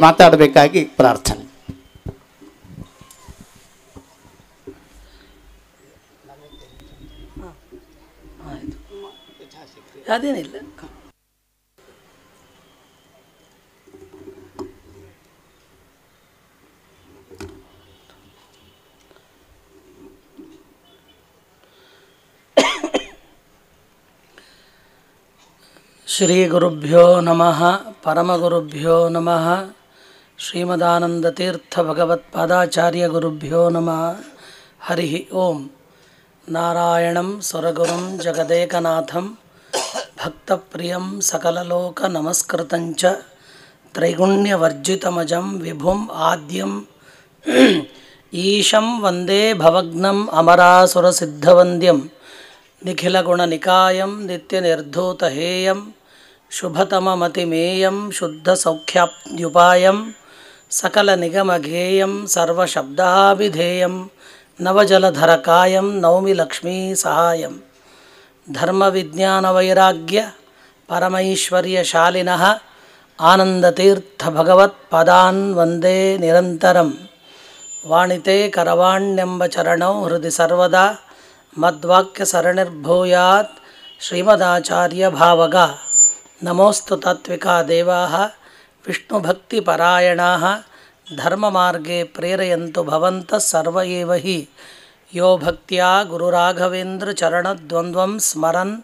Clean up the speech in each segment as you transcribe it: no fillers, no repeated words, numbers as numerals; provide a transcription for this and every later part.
ಮಾತಾಡಬೇಕಾಗಿ ಪ್ರಾರ್ಥನೆ. ಅದೇನಿಲ್ಲ. ಶ್ರೀ ಗುರುಭ್ಯೋ ನಮಃ ಪರಮಗುರುಭ್ಯೋ ನಮಃ ಶ್ರೀಮದಾನಂದತೀರ್ಥ ಭಗವತ್ಪಾದಾಚಾರ್ಯ ಗುರುಭ್ಯೋ ನಮಃ. ಹರಿ ಓಂ. ನಾರಾಯಣಂ ಸ್ವರಗುರುಂ ಜಗದೇಕನಾಥಂ ಭಕ್ತಪ್ರಿಯಂ ಸಕಲಲೋಕ ನಮಸ್ಕೃತಂಚ ತ್ರೈಗುಣ್ಯವರ್ಜಿತಮಜಂ ವಿಭುಂ ಆದ್ಯಂ ಈಶಂ ವಂದೇ ಭವಗ್ನಂ ಅಮರಾಸುರಸಿದ್ಧವಂದ್ಯಂ ನಿಖಿಲಗುಣನಿಕಾಯಂ ನಿತ್ಯನಿರ್ಧೂತಹೇಯಂ ಶುಭತಮಮತಿಮೇಯಂ ಶುದ್ಧಸೌಖ್ಯಾಪ್ತ್ಯುಪಾಯಂ ಸಕಲನಿಗಮಗೇಯಂ ಸರ್ವಶಬ್ದಾಭಿಧೇಯಂ ನವಜಲಧರಕಾಯಂ ನೌಮಿ ಲಕ್ಷ್ಮೀ ಸಹಾಯಂ ಧರ್ಮವಿಜ್ಞಾನವೈರಾಗ್ಯ ಪರಮೈಶ್ವರ್ಯಶಾಲಿನಃ ಆನಂದತೀರ್ಥಭಗವತ್ಪಾದಾನ್ ವಂದೇ ನಿರಂತರಂ. ವಾಣಿತೆ ಕರವಾಣ್ಯಂಬ ಚರಣೌ ಹೃದಯ ಸರ್ವದಾ ಮದ್ವಾಕ್ಯ ಸರಣಿರ್ಭೂಯಾತ್ ಶ್ರೀಮದಾಚಾರ್ಯ ಭಾವಗ. ನಮೋಸ್ತು ತಾತ್ವಿಕಾ ದೇವಾಃ ವಿಷ್ಣುಭಕ್ತಿಪರಾಯಣಾಃ ಧರ್ಮಮಾರ್ಗೇ ಪ್ರೇರಯಂತು ಭವಂತಃ ಸರ್ವ ಏವ ಹಿ ಯೋ ಭಕ್ತ್ಯಾ ಗುರುರಾಘವೇಂದ್ರ ಚರಣದ್ವಂದ್ವಂ ಸ್ಮರನ್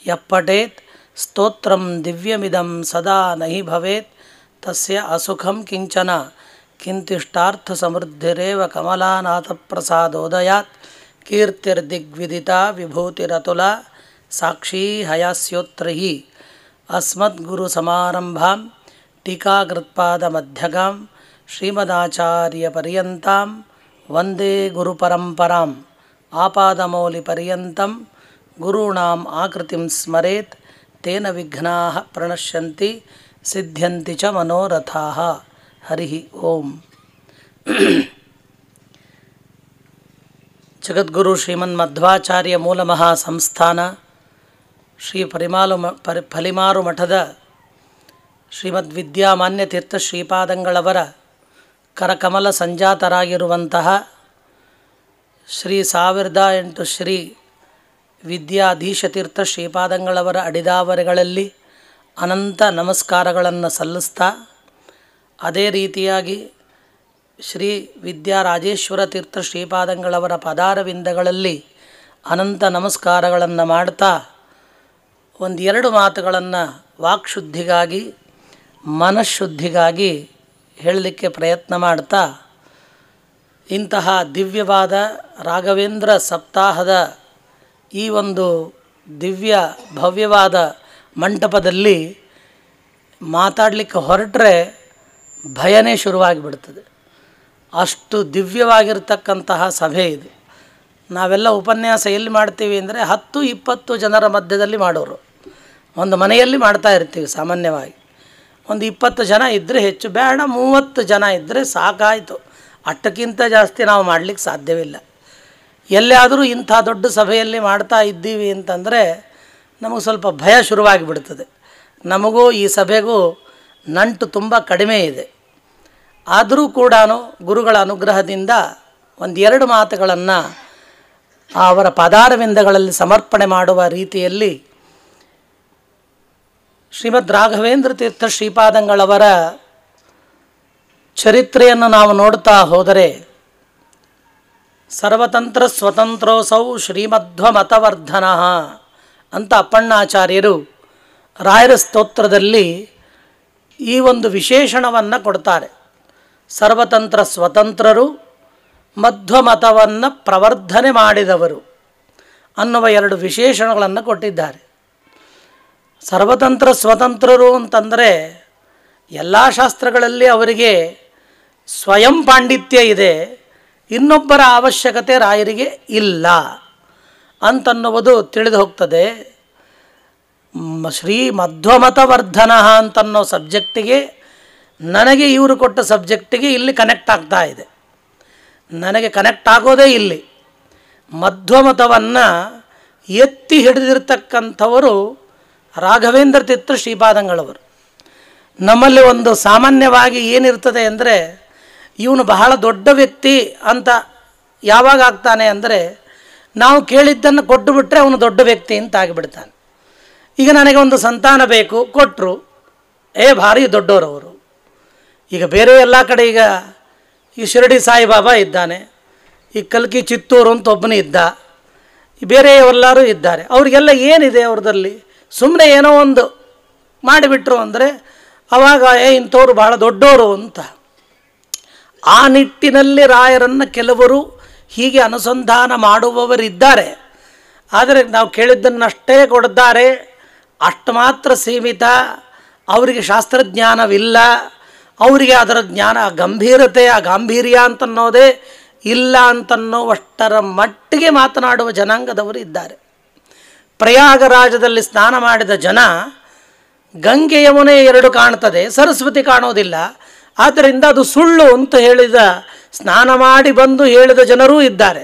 ಯಃ ಪಠೇತ್ ಸ್ತೋತ್ರಂ ದಿವ್ಯಮಿದಂ ಸದಾ ನಹಿ ಭವೇತ್ ತಸ್ಯ ಅಸುಖಂ ಕಿಂಚನ ಕಿಂತಿಷ್ಟಾರ್ಥ ಸಮೃದ್ಧಿರೇವ ಕಮಲಾನಾಥಪ್ರಸಾದೋದಯಾತ್ ಕೀರ್ತಿರ್ದಿಗ್ವಿದಿತಾ ವಿಭೂತಿರತುಲ ಸಾಕ್ಷೀ ಹಯಾಸ್ಯೋತ್ರ ಹಿ ಅಸ್ಮದ್ಗುರುಸಮಾರಂಭಾಂ ಟೀಕಾಕೃತ್ಪಾದಮಧ್ಯಗಾಂ ಶ್ರೀಮದಾಚಾರ್ಯಪರ್ಯಂತಾಂ ವಂದೇ ಗುರುಪರಂಪರಾಂ. ಆಪಾದಮೌಲಿಪರ್ಯಂತಂ ಗುರುಣಾಂ ಆಕೃತಿಂ ಸ್ಮರೇತ್ ತೇನ ವಿಘ್ನಾಃ ಪ್ರಣಶ್ಯಂತಿ ಸಿದ್ಧ್ಯಂತಿ ಚ ಮನೋರಥಾಃ. ಹರಿ ಓಂ. ಜಗದ್ಗುರು ಶ್ರೀಮನ್ಮಧ್ವಾಚಾರ್ಯ ಮೂಲಮಹಾಸಂಸ್ಥಾನ ಶ್ರೀ ಫಲಿಮಾರು ಮಠದ ಶ್ರೀಮದ್ವಿದ್ಯಾಮಾನ್ಯತೀರ್ಥ ಶ್ರೀಪಾದಂಗಳವರ ಕರಕಮಲ ಸಂಜಾತರಾಗಿರುವಂತಹ ಶ್ರೀ 1008 ಶ್ರೀ ವಿದ್ಯಾಧೀಶತೀರ್ಥ ಶ್ರೀಪಾದಂಗಳವರ ಅಡಿದಾವರೆಗಳಲ್ಲಿ ಅನಂತ ನಮಸ್ಕಾರಗಳನ್ನು ಸಲ್ಲಿಸ್ತಾ, ಅದೇ ರೀತಿಯಾಗಿ ಶ್ರೀ ವಿದ್ಯಾರಾಜೇಶ್ವರ ತೀರ್ಥ ಶ್ರೀಪಾದಂಗಳವರ ಪದಾರವಿಂದಗಳಲ್ಲಿ ಅನಂತ ನಮಸ್ಕಾರಗಳನ್ನು ಮಾಡ್ತಾ, ಒಂದೆರಡು ಮಾತುಗಳನ್ನು ವಾಕ್ಶುದ್ಧಿಗಾಗಿ ಮನಃಶುದ್ಧಿಗಾಗಿ ಹೇಳಲಿಕ್ಕೆ ಪ್ರಯತ್ನ ಮಾಡ್ತಾ, ಇಂತಹ ದಿವ್ಯವಾದ ರಾಘವೇಂದ್ರ ಸಪ್ತಾಹದ ಈ ಒಂದು ದಿವ್ಯ ಭವ್ಯವಾದ ಮಂಟಪದಲ್ಲಿ ಮಾತಾಡಲಿಕ್ಕೆ ಹೊರಟ್ರೆ ಭಯನೇ ಶುರುವಾಗಿಬಿಡ್ತದೆ. ಅಷ್ಟು ದಿವ್ಯವಾಗಿರ್ತಕ್ಕಂತಹ ಸಭೆ ಇದು. ನಾವೆಲ್ಲ ಉಪನ್ಯಾಸ ಎಲ್ಲಿ ಮಾಡ್ತೀವಿ ಅಂದರೆ 10-20 ಜನರ ಮಧ್ಯದಲ್ಲಿ ಮಾಡೋರು. ಒಂದು ಮನೆಯಲ್ಲಿ ಮಾಡ್ತಾ ಇರ್ತೀವಿ ಸಾಮಾನ್ಯವಾಗಿ. ಒಂದು 20 ಜನ ಇದ್ದರೆ ಹೆಚ್ಚು, ಬೇಡ 30 ಜನ ಇದ್ದರೆ ಸಾಕಾಯಿತು. ಅಷ್ಟಕ್ಕಿಂತ ಜಾಸ್ತಿ ನಾವು ಮಾಡಲಿಕ್ಕೆ ಸಾಧ್ಯವಿಲ್ಲ. ಎಲ್ಲಿಯಾದರೂ ಇಂಥ ದೊಡ್ಡ ಸಭೆಯಲ್ಲಿ ಮಾಡ್ತಾ ಇದ್ದೀವಿ ಅಂತಂದರೆ ನಮಗೆ ಸ್ವಲ್ಪ ಭಯ ಶುರುವಾಗಿಬಿಡ್ತದೆ. ನಮಗೂ ಈ ಸಭೆಗೂ ನಂಟು ತುಂಬ ಕಡಿಮೆ ಇದೆ. ಆದರೂ ಕೂಡ ಗುರುಗಳ ಅನುಗ್ರಹದಿಂದ ಒಂದೆರಡು ಮಾತುಗಳನ್ನು ಅವರ ಪದಾರವಿಂದಗಳಲ್ಲಿ ಸಮರ್ಪಣೆ ಮಾಡುವ ರೀತಿಯಲ್ಲಿ ಶ್ರೀಮದ್ ರಾಘವೇಂದ್ರ ತೀರ್ಥ ಶ್ರೀಪಾದಂಗಳವರ ಚರಿತ್ರೆಯನ್ನು ನಾವು ನೋಡ್ತಾ ಹೋದರೆ, ಸರ್ವತಂತ್ರ ಸ್ವತಂತ್ರೋಸೌ ಶ್ರೀಮಧ್ವಮತವರ್ಧನಃ ಅಂತ ಅಪ್ಪಣ್ಣಾಚಾರ್ಯರು ರಾಯರ ಸ್ತೋತ್ರದಲ್ಲಿ ಈ ಒಂದು ವಿಶೇಷಣವನ್ನು ಕೊಡ್ತಾರೆ. ಸರ್ವತಂತ್ರ ಸ್ವತಂತ್ರರು, ಮಧ್ವಮತವನ್ನು ಪ್ರವರ್ಧನೆ ಮಾಡಿದವರು ಅನ್ನುವ ಎರಡು ವಿಶೇಷಣಗಳನ್ನು ಕೊಟ್ಟಿದ್ದಾರೆ. ಸರ್ವತಂತ್ರ ಸ್ವತಂತ್ರರು ಅಂತಂದರೆ ಎಲ್ಲ ಶಾಸ್ತ್ರಗಳಲ್ಲಿ ಅವರಿಗೆ ಸ್ವಯಂ ಪಾಂಡಿತ್ಯ ಇದೆ, ಇನ್ನೊಬ್ಬರ ಅವಶ್ಯಕತೆ ರಾಯರಿಗೆ ಇಲ್ಲ ಅಂತನ್ನುವುದು ತಿಳಿದು ಹೋಗ್ತದೆ. ಶ್ರೀ ಮಧ್ವಮತವರ್ಧನ ಅಂತನ್ನೋ ಸಬ್ಜೆಕ್ಟಿಗೆ ನನಗೆ ಇವರು ಕೊಟ್ಟ ಸಬ್ಜೆಕ್ಟಿಗೆ ಇಲ್ಲಿ ಕನೆಕ್ಟ್ ಆಗ್ತಾ ಇದೆ. ನನಗೆ ಕನೆಕ್ಟ್ ಆಗೋದೇ ಇಲ್ಲಿ. ಮಧ್ವಮತವನ್ನು ಎತ್ತಿ ಹಿಡಿದಿರ್ತಕ್ಕಂಥವರು ರಾಘವೇಂದ್ರ ತೀರ್ಥ ಶ್ರೀಪಾದಂಗಳವರು. ನಮ್ಮಲ್ಲಿ ಒಂದು ಸಾಮಾನ್ಯವಾಗಿ ಏನಿರ್ತದೆ ಅಂದರೆ ಇವನು ಬಹಳ ದೊಡ್ಡ ವ್ಯಕ್ತಿ ಅಂತ ಯಾವಾಗ ಆಗ್ತಾನೆ ಅಂದರೆ ನಾವು ಕೇಳಿದ್ದನ್ನು ಕೊಟ್ಟು ಬಿಟ್ಟರೆ ಅವನು ದೊಡ್ಡ ವ್ಯಕ್ತಿ ಅಂತ ಆಗಿಬಿಡ್ತಾನೆ. ಈಗ ನನಗೆ ಒಂದು ಸಂತಾನ ಬೇಕು, ಕೊಟ್ಟರು, ಭಾರಿ ದೊಡ್ಡವರವರು. ಈಗ ಬೇರೆ ಎಲ್ಲ ಕಡೆ ಈಗ ಈ ಶಿರಡಿ ಸಾಯಿಬಾಬಾ ಇದ್ದಾನೆ, ಈ ಕಲ್ಕಿ ಚಿತ್ತೂರು ಅಂತ ಒಬ್ಬನೇ ಇದ್ದ, ಬೇರೆ ಎಲ್ಲರೂ ಇದ್ದಾರೆ. ಅವರಿಗೆಲ್ಲ ಏನಿದೆ ಅವ್ರದಲ್ಲಿ? ಸುಮ್ಮನೆ ಏನೋ ಒಂದು ಮಾಡಿಬಿಟ್ರು ಅಂದರೆ ಆವಾಗ ಇಂಥವ್ರು ಭಾಳ ದೊಡ್ಡವರು ಅಂತ. ಆ ನಿಟ್ಟಿನಲ್ಲಿ ರಾಯರನ್ನು ಕೆಲವರು ಹೀಗೆ ಅನುಸಂಧಾನ ಮಾಡುವವರಿದ್ದಾರೆ. ಆದರೆ ನಾವು ಕೇಳಿದ್ದನ್ನಷ್ಟೇ ಕೊಡ್ತಾರೆ, ಅಷ್ಟು ಮಾತ್ರ ಸೀಮಿತ. ಅವರಿಗೆ ಶಾಸ್ತ್ರಜ್ಞಾನವಿಲ್ಲ, ಅವರಿಗೆ ಅದರ ಜ್ಞಾನ ಗಂಭೀರತೆ ಆ ಗಾಂಭೀರ್ಯ ಅಂತನ್ನೋದೇ ಇಲ್ಲ ಅಂತನ್ನೋವಷ್ಟರ ಮಟ್ಟಿಗೆ ಮಾತನಾಡುವ ಜನಾಂಗದವರು ಇದ್ದಾರೆ. ಪ್ರಯಾಗರಾಜದಲ್ಲಿ ಸ್ನಾನ ಮಾಡಿದ ಜನ ಗಂಗೆ ಯಮುನೆ ಎರಡು ಕಾಣ್ತದೆ, ಸರಸ್ವತಿ ಕಾಣೋದಿಲ್ಲ. ಆದ್ದರಿಂದ ಅದು ಸುಳ್ಳು ಅಂತ ಹೇಳಿದ, ಸ್ನಾನ ಮಾಡಿ ಬಂದು ಹೇಳಿದ ಜನರೂ ಇದ್ದಾರೆ.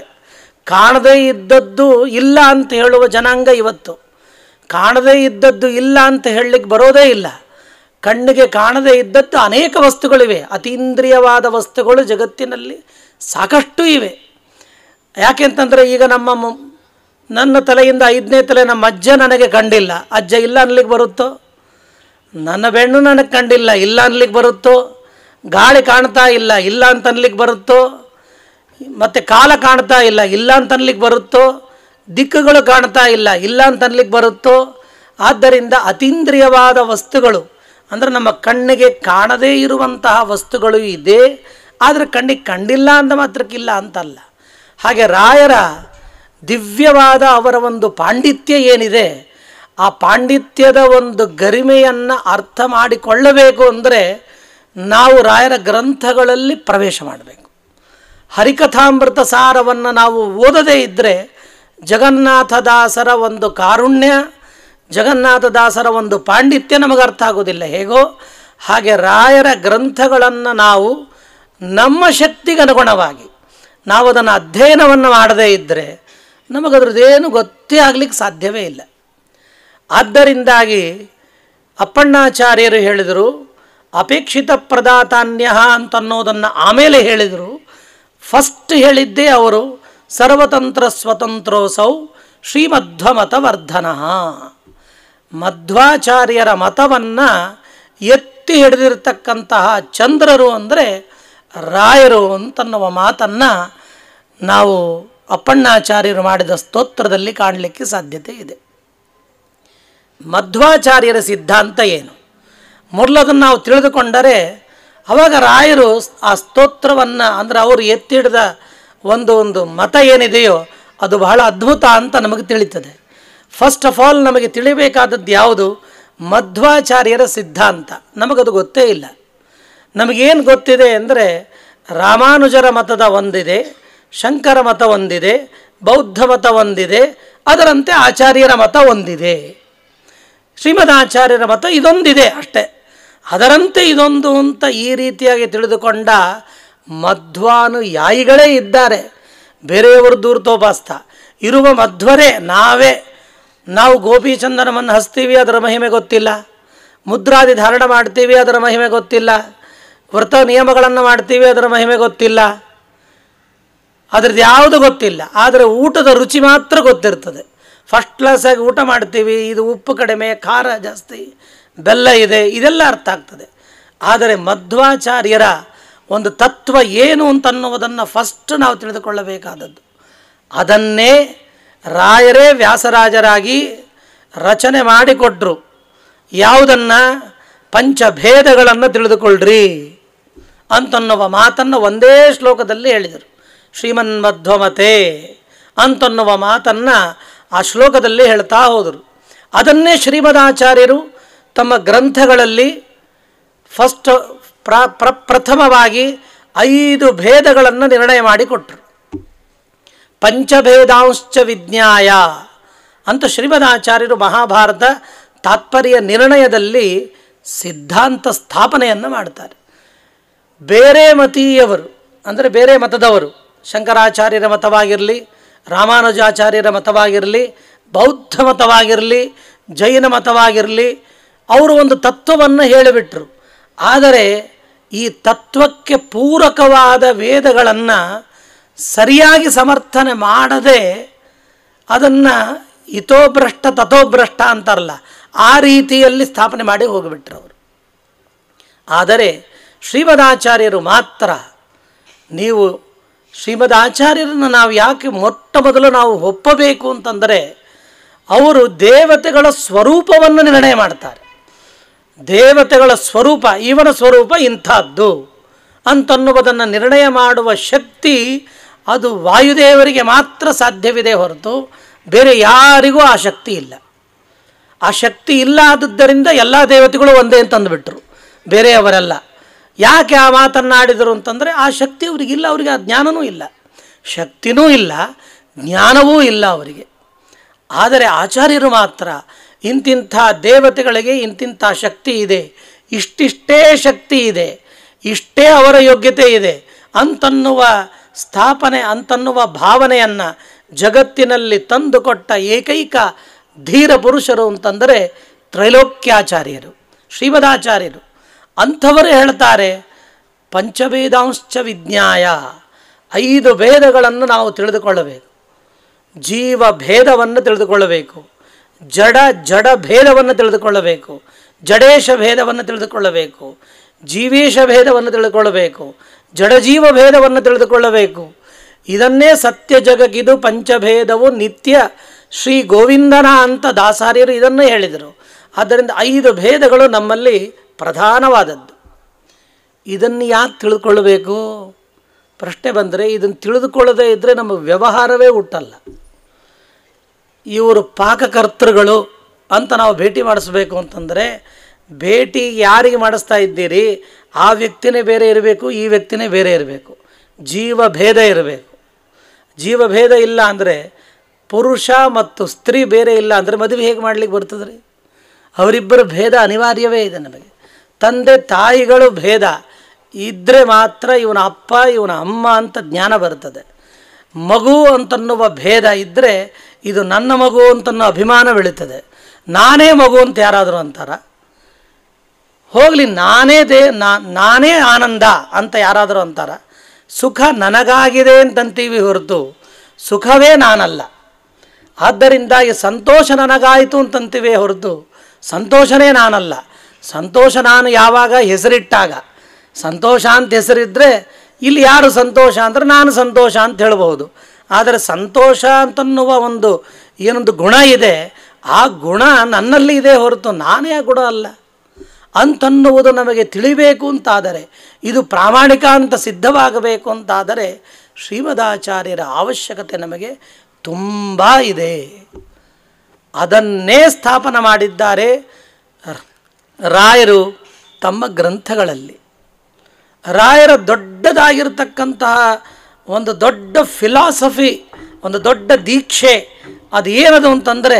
ಕಾಣದೇ ಇದ್ದದ್ದು ಇಲ್ಲ ಅಂತ ಹೇಳುವ ಜನಾಂಗ ಇವತ್ತು. ಕಾಣದೇ ಇದ್ದದ್ದು ಇಲ್ಲ ಅಂತ ಹೇಳಲಿಕ್ಕೆ ಬರೋದೇ ಇಲ್ಲ. ಕಣ್ಣಿಗೆ ಕಾಣದೇ ಇದ್ದದ್ದು ಅನೇಕ ವಸ್ತುಗಳಿವೆ, ಅತೀಂದ್ರಿಯವಾದ ವಸ್ತುಗಳು ಜಗತ್ತಿನಲ್ಲಿ ಸಾಕಷ್ಟು ಇವೆ. ಯಾಕೆಂತಂದರೆ ಈಗ ನನ್ನ ತಲೆಯಿಂದ 5ನೇ ತಲೆ ನಮ್ಮ ಅಜ್ಜ ನನಗೆ ಕಂಡಿಲ್ಲ, ಅಜ್ಜ ಇಲ್ಲ ಅನ್ಲಿಕ್ಕೆ ಬರುತ್ತೋ? ನನ್ನ ಬೆಣ್ಣು ನನಗೆ ಕಂಡಿಲ್ಲ, ಇಲ್ಲ ಅನ್ಲಿಕ್ಕೆ ಬರುತ್ತೋ? ಗಾಳಿ ಕಾಣ್ತಾ ಇಲ್ಲ, ಇಲ್ಲ ಅಂತ ಅನ್ಲಿಕ್ಕೆ ಬರುತ್ತೋ? ಮತ್ತು ಕಾಲ ಕಾಣ್ತಾ ಇಲ್ಲ, ಇಲ್ಲ ಅಂತ ಅನ್ಲಿಕ್ಕೆ ಬರುತ್ತೋ? ದಿಕ್ಕುಗಳು ಕಾಣ್ತಾ ಇಲ್ಲ, ಇಲ್ಲ ಅಂತ ಅನ್ಲಿಕ್ಕೆ ಬರುತ್ತೋ? ಆದ್ದರಿಂದ ಅತೀಂದ್ರಿಯವಾದ ವಸ್ತುಗಳು ಅಂದರೆ ನಮ್ಮ ಕಣ್ಣಿಗೆ ಕಾಣದೇ ಇರುವಂತಹ ವಸ್ತುಗಳು ಇದೆ, ಆದರೆ ಕಣ್ಣಿಗೆ ಕಂಡಿಲ್ಲ ಅಂತ ಮಾತ್ರಕ್ಕಿಲ್ಲ ಅಂತಲ್ಲ. ಹಾಗೆ ರಾಯರ ದಿವ್ಯವಾದ ಅವರ ಒಂದು ಪಾಂಡಿತ್ಯ ಏನಿದೆ, ಆ ಪಾಂಡಿತ್ಯದ ಒಂದು ಗರಿಮೆಯನ್ನು ಅರ್ಥ ಮಾಡಿಕೊಳ್ಳಬೇಕು ಅಂದರೆ ನಾವು ರಾಯರ ಗ್ರಂಥಗಳಲ್ಲಿ ಪ್ರವೇಶ ಮಾಡಬೇಕು. ಹರಿಕಥಾಮೃತ ಸಾರವನ್ನು ನಾವು ಓದದೇ ಇದ್ದರೆ ಜಗನ್ನಾಥದಾಸರ ಒಂದು ಕಾರುಣ್ಯ, ಜಗನ್ನಾಥದಾಸರ ಒಂದು ಪಾಂಡಿತ್ಯ ನಮಗೆ ಅರ್ಥ ಆಗೋದಿಲ್ಲ. ಹೇಗೋ ಹಾಗೆ ರಾಯರ ಗ್ರಂಥಗಳನ್ನು ನಾವು ನಮ್ಮ ಶಕ್ತಿಗೆ ಅನುಗುಣವಾಗಿ ನಾವು ಅದನ್ನು ಅಧ್ಯಯನವನ್ನು ಮಾಡದೇ ಇದ್ದರೆ ನಮಗದ್ರದ್ದೇನು ಗೊತ್ತೇ ಆಗಲಿಕ್ಕೆ ಸಾಧ್ಯವೇ ಇಲ್ಲ. ಆದ್ದರಿಂದಾಗಿ ಅಪ್ಪಣ್ಣಾಚಾರ್ಯರು ಹೇಳಿದರು, ಅಪೇಕ್ಷಿತ ಪ್ರದಾತಾನ್ಯ ಅಂತನ್ನೋದನ್ನು ಆಮೇಲೆ ಹೇಳಿದರು. ಫಸ್ಟ್ ಹೇಳಿದ್ದೇ ಅವರು ಸರ್ವತಂತ್ರ ಸ್ವತಂತ್ರೋಸೌ ಶ್ರೀಮಧ್ವಮತವರ್ಧನ. ಮಧ್ವಾಚಾರ್ಯರ ಮತವನ್ನು ಎತ್ತಿ ಹಿಡಿದಿರ್ತಕ್ಕಂತಹ ಚಂದ್ರರು ಅಂದರೆ ರಾಯರು ಅಂತನ್ನುವ ಮಾತನ್ನು ನಾವು ಅಪ್ಪಣ್ಣಾಚಾರ್ಯರು ಮಾಡಿದ ಸ್ತೋತ್ರದಲ್ಲಿ ಕಾಣಲಿಕ್ಕೆ ಸಾಧ್ಯತೆ ಇದೆ. ಮಧ್ವಾಚಾರ್ಯರ ಸಿದ್ಧಾಂತ ಏನು ಮೊದಲದನ್ನು ನಾವು ತಿಳಿದುಕೊಂಡರೆ ಆವಾಗ ರಾಯರು ಆ ಸ್ತೋತ್ರವನ್ನು ಅಂದರೆ ಅವರು ಎತ್ತಿ ಹಿಡಿದ ಒಂದು ಮತ ಏನಿದೆಯೋ ಅದು ಬಹಳ ಅದ್ಭುತ ಅಂತ ನಮಗೆ ತಿಳಿತದೆ. ಫಸ್ಟ್ ಆಫ್ ಆಲ್ ನಮಗೆ ತಿಳಿಬೇಕಾದದ್ದು ಯಾವುದು? ಮಧ್ವಾಚಾರ್ಯರ ಸಿದ್ಧಾಂತ. ನಮಗದು ಗೊತ್ತೇ ಇಲ್ಲ. ನಮಗೇನು ಗೊತ್ತಿದೆ ಅಂದರೆ ರಾಮಾನುಜರ ಮತದ ಒಂದಿದೆ, ಶಂಕರ ಮತ ಒಂದಿದೆ, ಬೌದ್ಧ ಮತ ಒಂದಿದೆ, ಅದರಂತೆ ಆಚಾರ್ಯರ ಮತ ಒಂದಿದೆ, ಶ್ರೀಮದ್ ಆಚಾರ್ಯರ ಮತ ಇದೊಂದಿದೆ ಅಷ್ಟೇ, ಅದರಂತೆ ಇದೊಂದು ಅಂತ ಈ ರೀತಿಯಾಗಿ ತಿಳಿದುಕೊಂಡ ಮಧ್ವಾನುಯಾಯಿಗಳೇ ಇದ್ದಾರೆ. ಬೇರೆಯವರು ದೂರ್ತೋಪಾಸ್ತ ಇರುವ ಮಧ್ವರೇ ನಾವು ಗೋಪಿಚಂದನವನ್ನು ಹಚ್ತೀವಿ, ಅದರ ಮಹಿಮೆ ಗೊತ್ತಿಲ್ಲ. ಮುದ್ರಾದಿ ಧಾರಣ ಮಾಡ್ತೀವಿ, ಅದರ ಮಹಿಮೆ ಗೊತ್ತಿಲ್ಲ. ವ್ರತ ನಿಯಮಗಳನ್ನು ಮಾಡ್ತೀವಿ, ಅದರ ಮಹಿಮೆ ಗೊತ್ತಿಲ್ಲ. ಅದ್ರದ್ದು ಯಾವುದು ಗೊತ್ತಿಲ್ಲ. ಆದರೆ ಊಟದ ರುಚಿ ಮಾತ್ರ ಗೊತ್ತಿರ್ತದೆ. ಫಸ್ಟ್ ಕ್ಲಾಸಾಗಿ ಊಟ ಮಾಡ್ತೀವಿ, ಇದು ಉಪ್ಪು ಕಡಿಮೆ, ಖಾರ ಜಾಸ್ತಿ, ಬೆಲ್ಲ ಇದೆ, ಇದೆಲ್ಲ ಅರ್ಥ ಆಗ್ತದೆ. ಆದರೆ ಮಧ್ವಾಚಾರ್ಯರ ಒಂದು ತತ್ವ ಏನು ಅಂತನ್ನುವುದನ್ನು ಫಸ್ಟ್ ನಾವು ತಿಳಿದುಕೊಳ್ಳಬೇಕಾದದ್ದು. ಅದನ್ನೇ ರಾಯರೇ ವ್ಯಾಸರಾಜರಾಗಿ ರಚನೆ ಮಾಡಿಕೊಟ್ರು. ಯಾವುದನ್ನು? ಪಂಚಭೇದಗಳನ್ನು ತಿಳಿದುಕೊಳ್ಳ್ರಿ ಅಂತನ್ನುವ ಮಾತನ್ನು ಒಂದೇ ಶ್ಲೋಕದಲ್ಲಿ ಹೇಳಿದರು. ಶ್ರೀಮನ್ಮಧ್ವಮತೆ ಅಂತನ್ನುವ ಮಾತನ್ನು ಆ ಶ್ಲೋಕದಲ್ಲಿ ಹೇಳ್ತಾ ಹೋದರು. ಅದನ್ನೇ ಶ್ರೀಮದಾಚಾರ್ಯರು ತಮ್ಮ ಗ್ರಂಥಗಳಲ್ಲಿ ಫಸ್ಟ್ ಪ್ರಥಮವಾಗಿ 5 ಭೇದಗಳನ್ನು ನಿರ್ಣಯ ಮಾಡಿಕೊಟ್ರು. ಪಂಚಭೇದಾಂಶ್ಚ ವಿಜ್ಞಾಯ ಅಂತ ಶ್ರೀಮದಾಚಾರ್ಯರು ಮಹಾಭಾರತ ತಾತ್ಪರ್ಯ ನಿರ್ಣಯದಲ್ಲಿ ಸಿದ್ಧಾಂತ ಸ್ಥಾಪನೆಯನ್ನು ಮಾಡ್ತಾರೆ. ಬೇರೆ ಮತೀಯವರು ಅಂದರೆ ಬೇರೆ ಮತದವರು, ಶಂಕರಾಚಾರ್ಯರ ಮತವಾಗಿರಲಿ, ರಾಮಾನುಜಾಚಾರ್ಯರ ಮತವಾಗಿರಲಿ, ಬೌದ್ಧ ಮತವಾಗಿರಲಿ, ಜೈನ ಮತವಾಗಿರಲಿ, ಅವರು ಒಂದು ತತ್ವವನ್ನು ಹೇಳಿಬಿಟ್ರು. ಆದರೆ ಈ ತತ್ವಕ್ಕೆ ಪೂರಕವಾದ ವೇದಗಳನ್ನು ಸರಿಯಾಗಿ ಸಮರ್ಥನೆ ಮಾಡದೆ ಅದನ್ನು ಇತೋಭ್ರಷ್ಟ ತಥೋಭ್ರಷ್ಟ ಅಂತಾರಲ್ಲ, ಆ ರೀತಿಯಲ್ಲಿ ಸ್ಥಾಪನೆ ಮಾಡಿ ಹೋಗಿಬಿಟ್ರು ಅವರು. ಆದರೆ ಶ್ರೀಮದಾಚಾರ್ಯರು ಮಾತ್ರ, ನೀವು ಶ್ರೀಮದಾಚಾರ್ಯರನ್ನು ನಾವು ಯಾಕೆ ಮೊಟ್ಟ ಮೊದಲು ನಾವು ಒಪ್ಪಬೇಕು ಅಂತಂದರೆ, ಅವರು ದೇವತೆಗಳ ಸ್ವರೂಪವನ್ನು ನಿರ್ಣಯ ಮಾಡ್ತಾರೆ. ದೇವತೆಗಳ ಸ್ವರೂಪ, ಇವನ ಸ್ವರೂಪ ಇಂಥದ್ದು ಅಂತನ್ನುವುದನ್ನು ನಿರ್ಣಯ ಮಾಡುವ ಶಕ್ತಿ ಅದು ವಾಯುದೇವರಿಗೆ ಮಾತ್ರ ಸಾಧ್ಯವಿದೆ ಹೊರತು ಬೇರೆ ಯಾರಿಗೂ ಆ ಶಕ್ತಿ ಇಲ್ಲ. ಆ ಶಕ್ತಿ ಇಲ್ಲ ಆದದ್ದರಿಂದ ಎಲ್ಲ ದೇವತೆಗಳು ಒಂದೇ ಅಂತಂದುಬಿಟ್ರು, ಬೇರೆಯವರೆಲ್ಲ. ಯಾಕೆ ಆ ಮಾತನ್ನಾಡಿದರು ಅಂತಂದರೆ, ಆ ಶಕ್ತಿ ಅವರಿಗಿಲ್ಲ, ಅವರಿಗೆ ಆ ಜ್ಞಾನವೂ ಇಲ್ಲ, ಶಕ್ತಿನೂ ಇಲ್ಲ, ಜ್ಞಾನವೂ ಇಲ್ಲ ಅವರಿಗೆ. ಆದರೆ ಆಚಾರ್ಯರು ಮಾತ್ರ ಇಂತಿಂಥ ದೇವತೆಗಳಿಗೆ ಇಂತಿಂಥ ಶಕ್ತಿ ಇದೆ, ಇಷ್ಟಿಷ್ಟೇ ಶಕ್ತಿ ಇದೆ, ಇಷ್ಟೇ ಅವರ ಯೋಗ್ಯತೆ ಇದೆ ಅಂತನ್ನುವ ಸ್ಥಾಪನೆ, ಅಂತನ್ನುವ ಭಾವನೆಯನ್ನು ಜಗತ್ತಿನಲ್ಲಿ ತಂದುಕೊಟ್ಟ ಏಕೈಕ ಧೀರ ಪುರುಷರು ಅಂತಂದರೆ ತ್ರೈಲೋಕ್ಯಾಚಾರ್ಯರು, ಶ್ರೀಮದಾಚಾರ್ಯರು. ಅಂಥವರು ಹೇಳ್ತಾರೆ, ಪಂಚವೇದಾಂಶ್ಚ ವಿಜ್ಞಾಯ, 5 ವೇದಗಳನ್ನು ನಾವು ತಿಳಿದುಕೊಳ್ಳಬೇಕು. ಜೀವ ಭೇದವನ್ನು ತಿಳಿದುಕೊಳ್ಳಬೇಕು, ಜಡ ಭೇದವನ್ನು ತಿಳಿದುಕೊಳ್ಳಬೇಕು, ಜಡೇಶ ಭೇದವನ್ನು ತಿಳಿದುಕೊಳ್ಳಬೇಕು, ಜೀವೇಶ ಭೇದವನ್ನು ತಿಳಿದುಕೊಳ್ಳಬೇಕು, ಜಡಜೀವ ಭೇದವನ್ನು ತಿಳಿದುಕೊಳ್ಳಬೇಕು. ಇದನ್ನೇ ಸತ್ಯ ಜಗಗಿದು ಪಂಚಭೇದವು ನಿತ್ಯ ಶ್ರೀ ಗೋವಿಂದನ ಅಂತ ದಾಸಾರ್ಯರು ಇದನ್ನು ಹೇಳಿದರು. ಆದ್ದರಿಂದ 5 ಭೇದಗಳು ನಮ್ಮಲ್ಲಿ ಪ್ರಧಾನವಾದದ್ದು. ಇದನ್ನು ಯಾಕೆ ತಿಳಿದುಕೊಳ್ಳಬೇಕು ಪ್ರಶ್ನೆ ಬಂದರೆ, ಇದನ್ನು ತಿಳಿದುಕೊಳ್ಳದೇ ಇದ್ದರೆ ನಮ್ಮ ವ್ಯವಹಾರವೇ ಹುಟ್ಟಲ್ಲ. ಇವರು ಪಾಕಕರ್ತೃಗಳು ಅಂತ ನಾವು ಭೇಟಿ ಮಾಡಿಸ್ಬೇಕು ಅಂತಂದರೆ, ಭೇಟಿ ಯಾರಿಗೆ ಮಾಡಿಸ್ತಾ ಇದ್ದೀರಿ ಆ ವ್ಯಕ್ತಿನೇ ಬೇರೆ ಇರಬೇಕು, ಈ ವ್ಯಕ್ತಿನೇ ಬೇರೆ ಇರಬೇಕು, ಜೀವಭೇದ ಇರಬೇಕು. ಜೀವಭೇದ ಇಲ್ಲ ಅಂದರೆ, ಪುರುಷ ಮತ್ತು ಸ್ತ್ರೀ ಬೇರೆ ಇಲ್ಲ ಅಂದರೆ ಮದುವೆ ಹೇಗೆ ಮಾಡಲಿಕ್ಕೆ ಬರ್ತದೆ ರೀ? ಅವರಿಬ್ಬರ ಭೇದ ಅನಿವಾರ್ಯವೇ ಇದೆ ನಮಗೆ. ತಂದೆ ತಾಯಿಗಳು ಭೇದ ಇದ್ದರೆ ಮಾತ್ರ ಇವನ ಅಪ್ಪ ಇವನ ಅಮ್ಮ ಅಂತ ಜ್ಞಾನ ಬರ್ತದೆ. ಮಗು ಅಂತನ್ನುವ ಭೇದ ಇದ್ದರೆ ಇದು ನನ್ನ ಮಗು ಅಂತನ್ನೋ ಅಭಿಮಾನ ಬೆಳೀತದೆ. ನಾನೇ ಮಗು ಅಂತ ಯಾರಾದರೂ ಅಂತಾರ? ಹೋಗಲಿ, ನಾನೇ ಆನಂದ ಅಂತ ಯಾರಾದರೂ ಅಂತಾರ? ಸುಖ ನನಗಾಗಿದೆ ಅಂತಂತೀವಿ ಹೊರತು ಸುಖವೇ ನಾನಲ್ಲ. ಆದ್ದರಿಂದ ಈ ಸಂತೋಷ ನನಗಾಯಿತು ಅಂತಂತೀವಿ ಹೊರತು ಸಂತೋಷನೇ ನಾನಲ್ಲ. ಸಂತೋಷ ನಾನು ಯಾವಾಗ ಹೆಸರಿಟ್ಟಾಗ, ಸಂತೋಷ ಅಂತ ಹೆಸರಿದ್ದರೆ ಇಲ್ಲಿ ಯಾರು ಸಂತೋಷ ಅಂದರೆ ನಾನು ಸಂತೋಷ ಅಂತ ಹೇಳ್ಬೋದು. ಆದರೆ ಸಂತೋಷ ಅಂತನ್ನುವ ಏನೊಂದು ಗುಣ ಇದೆ, ಆ ಗುಣ ನನ್ನಲ್ಲಿ ಇದೆ ಹೊರತು ನಾನೇ ಆ ಗುಣ ಅಲ್ಲ ಅಂತನ್ನುವುದು ನಮಗೆ ತಿಳಿಬೇಕು ಅಂತಾದರೆ, ಇದು ಪ್ರಾಮಾಣಿಕ ಅಂತ ಸಿದ್ಧವಾಗಬೇಕು ಅಂತಾದರೆ ಶ್ರೀಮದಾಚಾರ್ಯರ ಅವಶ್ಯಕತೆ ನಮಗೆ ತುಂಬ ಇದೆ. ಅದನ್ನೇ ಸ್ಥಾಪನೆ ಮಾಡಿದ್ದಾರೆ ರಾಯರು ತಮ್ಮ ಗ್ರಂಥಗಳಲ್ಲಿ. ರಾಯರ ದೊಡ್ಡದಾಗಿರ್ತಕ್ಕಂತಹ ಒಂದು ದೊಡ್ಡ ಫಿಲಾಸಫಿ, ಒಂದು ದೊಡ್ಡ ದೀಕ್ಷೆ ಅದು ಏನದು ಅಂತಂದರೆ,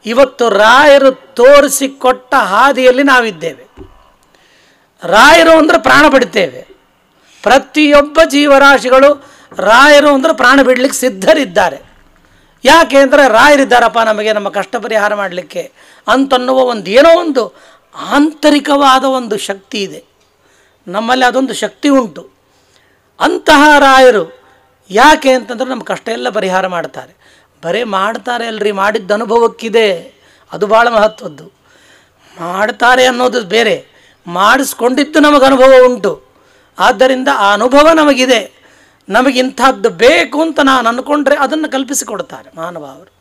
ಇವತ್ತು ರಾಯರು ತೋರಿಸಿಕೊಟ್ಟ ಹಾದಿಯಲ್ಲಿ ನಾವಿದ್ದೇವೆ. ರಾಯರು ಅಂದರೆ ಪ್ರಾಣ ಬಿಡ್ತೇವೆ. ಪ್ರತಿಯೊಬ್ಬ ಜೀವರಾಶಿಗಳು ರಾಯರು ಅಂದರೆ ಪ್ರಾಣ ಬಿಡಲಿಕ್ಕೆ ಸಿದ್ಧರಿದ್ದಾರೆ. ಯಾಕೆ ಅಂದರೆ ರಾಯರಿದ್ದಾರಪ್ಪ ನಮಗೆ ನಮ್ಮ ಕಷ್ಟ ಪರಿಹಾರ ಮಾಡಲಿಕ್ಕೆ ಅಂತನ್ನುವ ಏನೋ ಒಂದು ಆಂತರಿಕವಾದ ಒಂದು ಶಕ್ತಿ ಇದೆ ನಮ್ಮಲ್ಲಿ, ಅದೊಂದು ಶಕ್ತಿ ಉಂಟು. ಅಂತಹ ರಾಯರು ಯಾಕೆ ಅಂತಂದರೆ ನಮ್ಮ ಕಷ್ಟ ಎಲ್ಲ ಪರಿಹಾರ ಮಾಡ್ತಾರೆ. ಬರೀ ಮಾಡ್ತಾರೆ ಅಲ್ರಿ, ಮಾಡಿದ್ದ ಅನುಭವಕ್ಕಿದೆ, ಅದು ಭಾಳ ಮಹತ್ವದ್ದು. ಮಾಡ್ತಾರೆ ಅನ್ನೋದು ಬೇರೆ, ಮಾಡಿಸ್ಕೊಂಡಿದ್ದು ನಮಗೆ ಅನುಭವ ಉಂಟು. ಆದ್ದರಿಂದ ಆ ಅನುಭವ ನಮಗಿದೆ. ನಮಗಿಂಥದ್ದು ಬೇಕು ಅಂತ ನಾನು ಅಂದ್ಕೊಂಡ್ರೆ ಅದನ್ನು ಕಲ್ಪಿಸಿಕೊಡ್ತಾರೆ ಮಹಾನುಭಾವರು.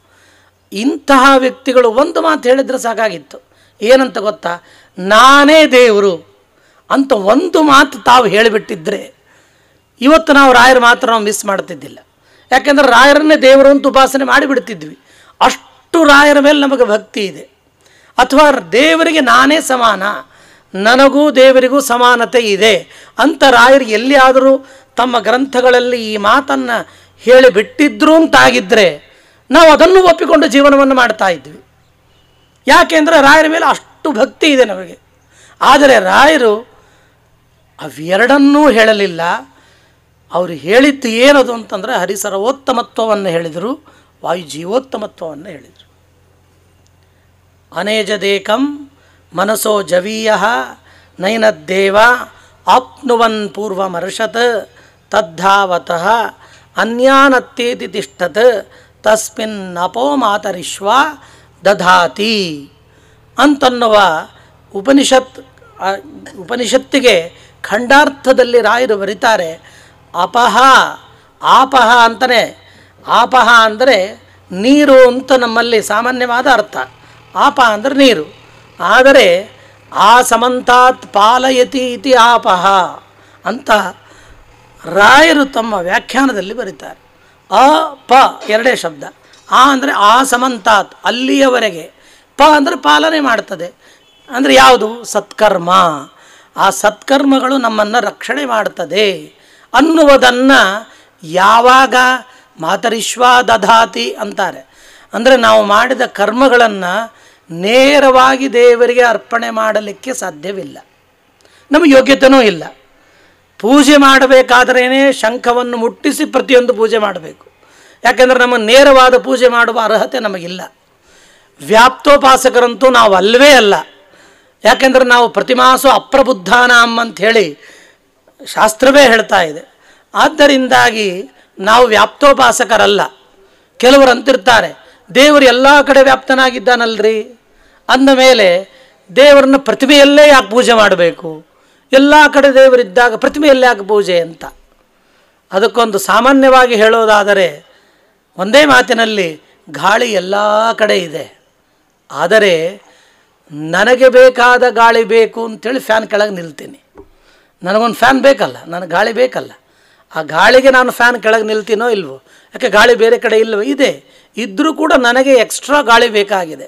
ಇಂತಹ ವ್ಯಕ್ತಿಗಳು ಒಂದು ಮಾತು ಹೇಳಿದರೆ ಸಾಕಾಗಿತ್ತು. ಏನಂತ ಗೊತ್ತಾ? ನಾನೇ ದೇವರು ಅಂತ ಒಂದು ಮಾತು ತಾವು ಹೇಳಿಬಿಟ್ಟಿದ್ರೆ ಇವತ್ತು ನಾವು ರಾಯರ ಮಾತ್ರ ನಾವು ಮಿಸ್ ಮಾಡ್ತಿದ್ದಿಲ್ಲ. ಯಾಕೆಂದರೆ ರಾಯರನ್ನೇ ದೇವರು ಅಂತ ಉಪಾಸನೆ ಮಾಡಿಬಿಡ್ತಿದ್ವಿ. ಅಷ್ಟು ರಾಯರ ಮೇಲೆ ನಮಗೆ ಭಕ್ತಿ ಇದೆ. ಅಥವಾ ದೇವರಿಗೆ ನಾನೇ ಸಮಾನ, ನನಗೂ ದೇವರಿಗೂ ಸಮಾನತೆ ಇದೆ ಅಂತ ರಾಯರು ಎಲ್ಲಿಯಾದರೂ ತಮ್ಮ ಗ್ರಂಥಗಳಲ್ಲಿ ಈ ಮಾತನ್ನು ಹೇಳಿಬಿಟ್ಟಿದ್ರು ಅಂತಾಗಿದ್ದರೆ ನಾವು ಅದನ್ನು ಒಪ್ಪಿಕೊಂಡು ಜೀವನವನ್ನು ಮಾಡ್ತಾ ಇದ್ವಿ. ಯಾಕೆಂದರೆ ರಾಯರ ಮೇಲೆ ಅಷ್ಟು ಭಕ್ತಿ ಇದೆ ನಮಗೆ. ಆದರೆ ರಾಯರು ಅವೆರಡನ್ನೂ ಹೇಳಲಿಲ್ಲ. ಅವರು ಹೇಳಿದ್ದು ಏನದು ಅಂತಂದರೆ ಹರಿಸರ್ವೋತ್ತಮತ್ವವನ್ನು ಹೇಳಿದರು, ವಾಯು ಜೀವೋತ್ತಮತ್ವವನ್ನು ಹೇಳಿದರು. ಅನೇಜದೇಕಂ ಮನಸೋ ಜವೀಯ ನೈನದ್ದೇವ ಆಪ್ನುವನ್ ಪೂರ್ವಮರ್ಷತ್ ತದ್ಧಾವತಃ ಅನ್ಯಾನತ್ತೇತಿ ತಿಷ್ಠತ್ ತಸ್ಮಿನ್ ಅಪೋ ಮಾತರಿಶ್ವ ದಧಾತಿ ಅಂತನ್ನುವ ಉಪನಿಷತ್ತಿಗೆ ಖಂಡಾರ್ಥದಲ್ಲಿ ರಾಯರು ಬರೀತಾರೆ. ಅಪಹ ಆಪಹ ಅಂತಲೇ, ಆಪಹ ಅಂದರೆ ನೀರು ಅಂತ ನಮ್ಮಲ್ಲಿ ಸಾಮಾನ್ಯವಾದ ಅರ್ಥ. ಆಪ ಅಂದರೆ ನೀರು. ಆದರೆ ಆ ಸಮಂತಾತ್ ಪಾಲಯತಿ ಇತಿ ಆಪಹ ಅಂತ ರಾಯರು ತಮ್ಮ ವ್ಯಾಖ್ಯಾನದಲ್ಲಿ ಬರೀತಾರೆ. ಅ ಪ ಎರಡೇ ಶಬ್ದ. ಆ ಅಂದರೆ ಆ ಸಮಂತಾತ್ ಅಲ್ಲಿಯವರೆಗೆ, ಪ ಅಂದರೆ ಪಾಲನೆ ಮಾಡ್ತದೆ. ಅಂದರೆ ಯಾವುದು? ಸತ್ಕರ್ಮ. ಆ ಸತ್ಕರ್ಮಗಳು ನಮ್ಮನ್ನು ರಕ್ಷಣೆ ಮಾಡ್ತದೆ ಅನ್ನುವುದನ್ನು ಯಾವಾಗ ಮಾತರಿಶ್ವ ದಧಾತಿ ಅಂತಾರೆ. ಅಂದರೆ ನಾವು ಮಾಡಿದ ಕರ್ಮಗಳನ್ನು ನೇರವಾಗಿ ದೇವರಿಗೆ ಅರ್ಪಣೆ ಮಾಡಲಿಕ್ಕೆ ಸಾಧ್ಯವಿಲ್ಲ, ನಮಗೆ ಯೋಗ್ಯತೆಯೂ ಇಲ್ಲ. ಪೂಜೆ ಮಾಡಬೇಕಾದ್ರೇ ಶಂಖವನ್ನು ಮುಟ್ಟಿಸಿ ಪ್ರತಿಯೊಂದು ಪೂಜೆ ಮಾಡಬೇಕು. ಯಾಕೆಂದರೆ ನಮ್ಮ ನೇರವಾದ ಪೂಜೆ ಮಾಡುವ ಅರ್ಹತೆ ನಮಗಿಲ್ಲ. ವ್ಯಾಪ್ತೋಪಾಸಕರಂತೂ ನಾವು ಅಲ್ಲವೇ ಅಲ್ಲ. ಯಾಕೆಂದರೆ ನಾವು ಪ್ರತಿಮಾಸು ಅಪ್ರಬುದ್ಧಾನಾಂ ಅಂಥೇಳಿ ಶಾಸ್ತ್ರವೇ ಹೇಳ್ತಾ ಇದೆ. ಆದ್ದರಿಂದಾಗಿ ನಾವು ವ್ಯಾಪ್ತೋಪಾಸಕರಲ್ಲ. ಕೆಲವರು ಅಂತಿರ್ತಾರೆ, ದೇವರು ಎಲ್ಲ ಕಡೆ ವ್ಯಾಪ್ತನಾಗಿದ್ದಾನಲ್ರಿ ಅಂದ ಮೇಲೆ ದೇವರನ್ನ ಪ್ರತಿಮೆಯಲ್ಲೇ ಯಾಕೆ ಪೂಜೆ ಮಾಡಬೇಕು, ಎಲ್ಲ ಕಡೆ ದೇವರಿದ್ದಾಗ ಪ್ರತಿಮೆಯಲ್ಲೇ ಯಾಕೆ ಪೂಜೆ ಅಂತ. ಅದಕ್ಕೊಂದು ಸಾಮಾನ್ಯವಾಗಿ ಹೇಳೋದಾದರೆ ಒಂದೇ ಮಾತಿನಲ್ಲಿ, ಗಾಳಿ ಎಲ್ಲ ಕಡೆ ಇದೆ, ಆದರೆ ನನಗೆ ಬೇಕಾದ ಗಾಳಿ ಬೇಕು ಅಂಥೇಳಿ ಫ್ಯಾನ್ ಕೆಳಗೆ ನಿಲ್ತೀನಿ. ನನಗೊಂದು ಫ್ಯಾನ್ ಬೇಕಲ್ಲ, ನನಗೆ ಗಾಳಿ ಬೇಕಲ್ಲ. ಆ ಗಾಳಿಗೆ ನಾನು ಫ್ಯಾನ್ ಕೆಳಗೆ ನಿಲ್ತೀನೋ ಇಲ್ವೋ? ಯಾಕೆ ಗಾಳಿ ಬೇರೆ ಕಡೆ ಇಲ್ವೋ? ಇದೆ. ಇದ್ದರೂ ಕೂಡ ನನಗೆ ಎಕ್ಸ್ಟ್ರಾ ಗಾಳಿ ಬೇಕಾಗಿದೆ.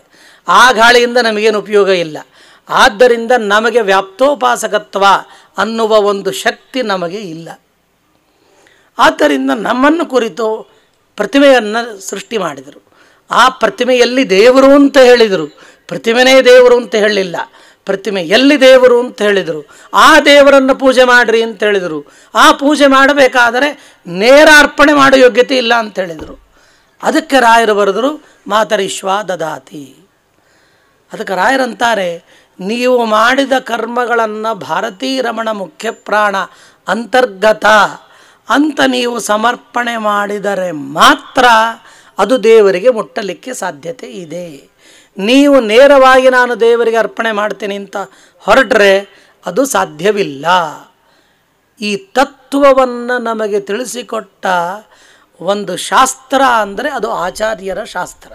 ಆ ಗಾಳಿಯಿಂದ ನಮಗೇನು ಉಪಯೋಗ ಇಲ್ಲ. ಆದ್ದರಿಂದ ನಮಗೆ ವ್ಯಾಪ್ತೋಪಾಸಕತ್ವ ಅನ್ನುವ ಒಂದು ಶಕ್ತಿ ನಮಗೆ ಇಲ್ಲ. ಆದ್ದರಿಂದ ನಮ್ಮನ್ನು ಕುರಿತು ಪ್ರತಿಮೆಯನ್ನು ಸೃಷ್ಟಿ ಮಾಡಿದರು. ಆ ಪ್ರತಿಮೆಯಲ್ಲಿ ದೇವರು ಅಂತ ಹೇಳಿದರು, ಪ್ರತಿಮೆನೇ ದೇವರು ಅಂತ ಹೇಳಲಿಲ್ಲ. ಪ್ರತಿಮೆ ಎಲ್ಲಿ ದೇವರು ಅಂತ ಹೇಳಿದರು, ಆ ದೇವರನ್ನು ಪೂಜೆ ಮಾಡಿರಿ ಅಂತ ಹೇಳಿದರು. ಆ ಪೂಜೆ ಮಾಡಬೇಕಾದರೆ ನೇರ ಅರ್ಪಣೆ ಮಾಡೋ ಯೋಗ್ಯತೆ ಇಲ್ಲ ಅಂತ ಹೇಳಿದರು. ಅದಕ್ಕೆ ರಾಯರು ಬರೆದರು ಮಾತರಿಶ್ವ ದದಾತಿ. ಅದಕ್ಕೆ ರಾಯರಂತಾರೆ, ನೀವು ಮಾಡಿದ ಕರ್ಮಗಳನ್ನು ಭಾರತೀ ರಮಣ ಮುಖ್ಯ ಪ್ರಾಣ ಅಂತರ್ಗತ ಅಂತ ನೀವು ಸಮರ್ಪಣೆ ಮಾಡಿದರೆ ಮಾತ್ರ ಅದು ದೇವರಿಗೆ ಮುಟ್ಟಲಿಕ್ಕೆ ಸಾಧ್ಯತೆ ಇದೆ. ನೀವು ನೇರವಾಗಿ ನಾನು ದೇವರಿಗೆ ಅರ್ಪಣೆ ಮಾಡ್ತೀನಿ ಅಂತ ಹೊರಟ್ರೆ ಅದು ಸಾಧ್ಯವಿಲ್ಲ. ಈ ತತ್ವವನ್ನು ನಮಗೆ ತಿಳಿಸಿಕೊಟ್ಟ ಒಂದು ಶಾಸ್ತ್ರ ಅಂದರೆ ಅದು ಆಚಾರ್ಯರ ಶಾಸ್ತ್ರ.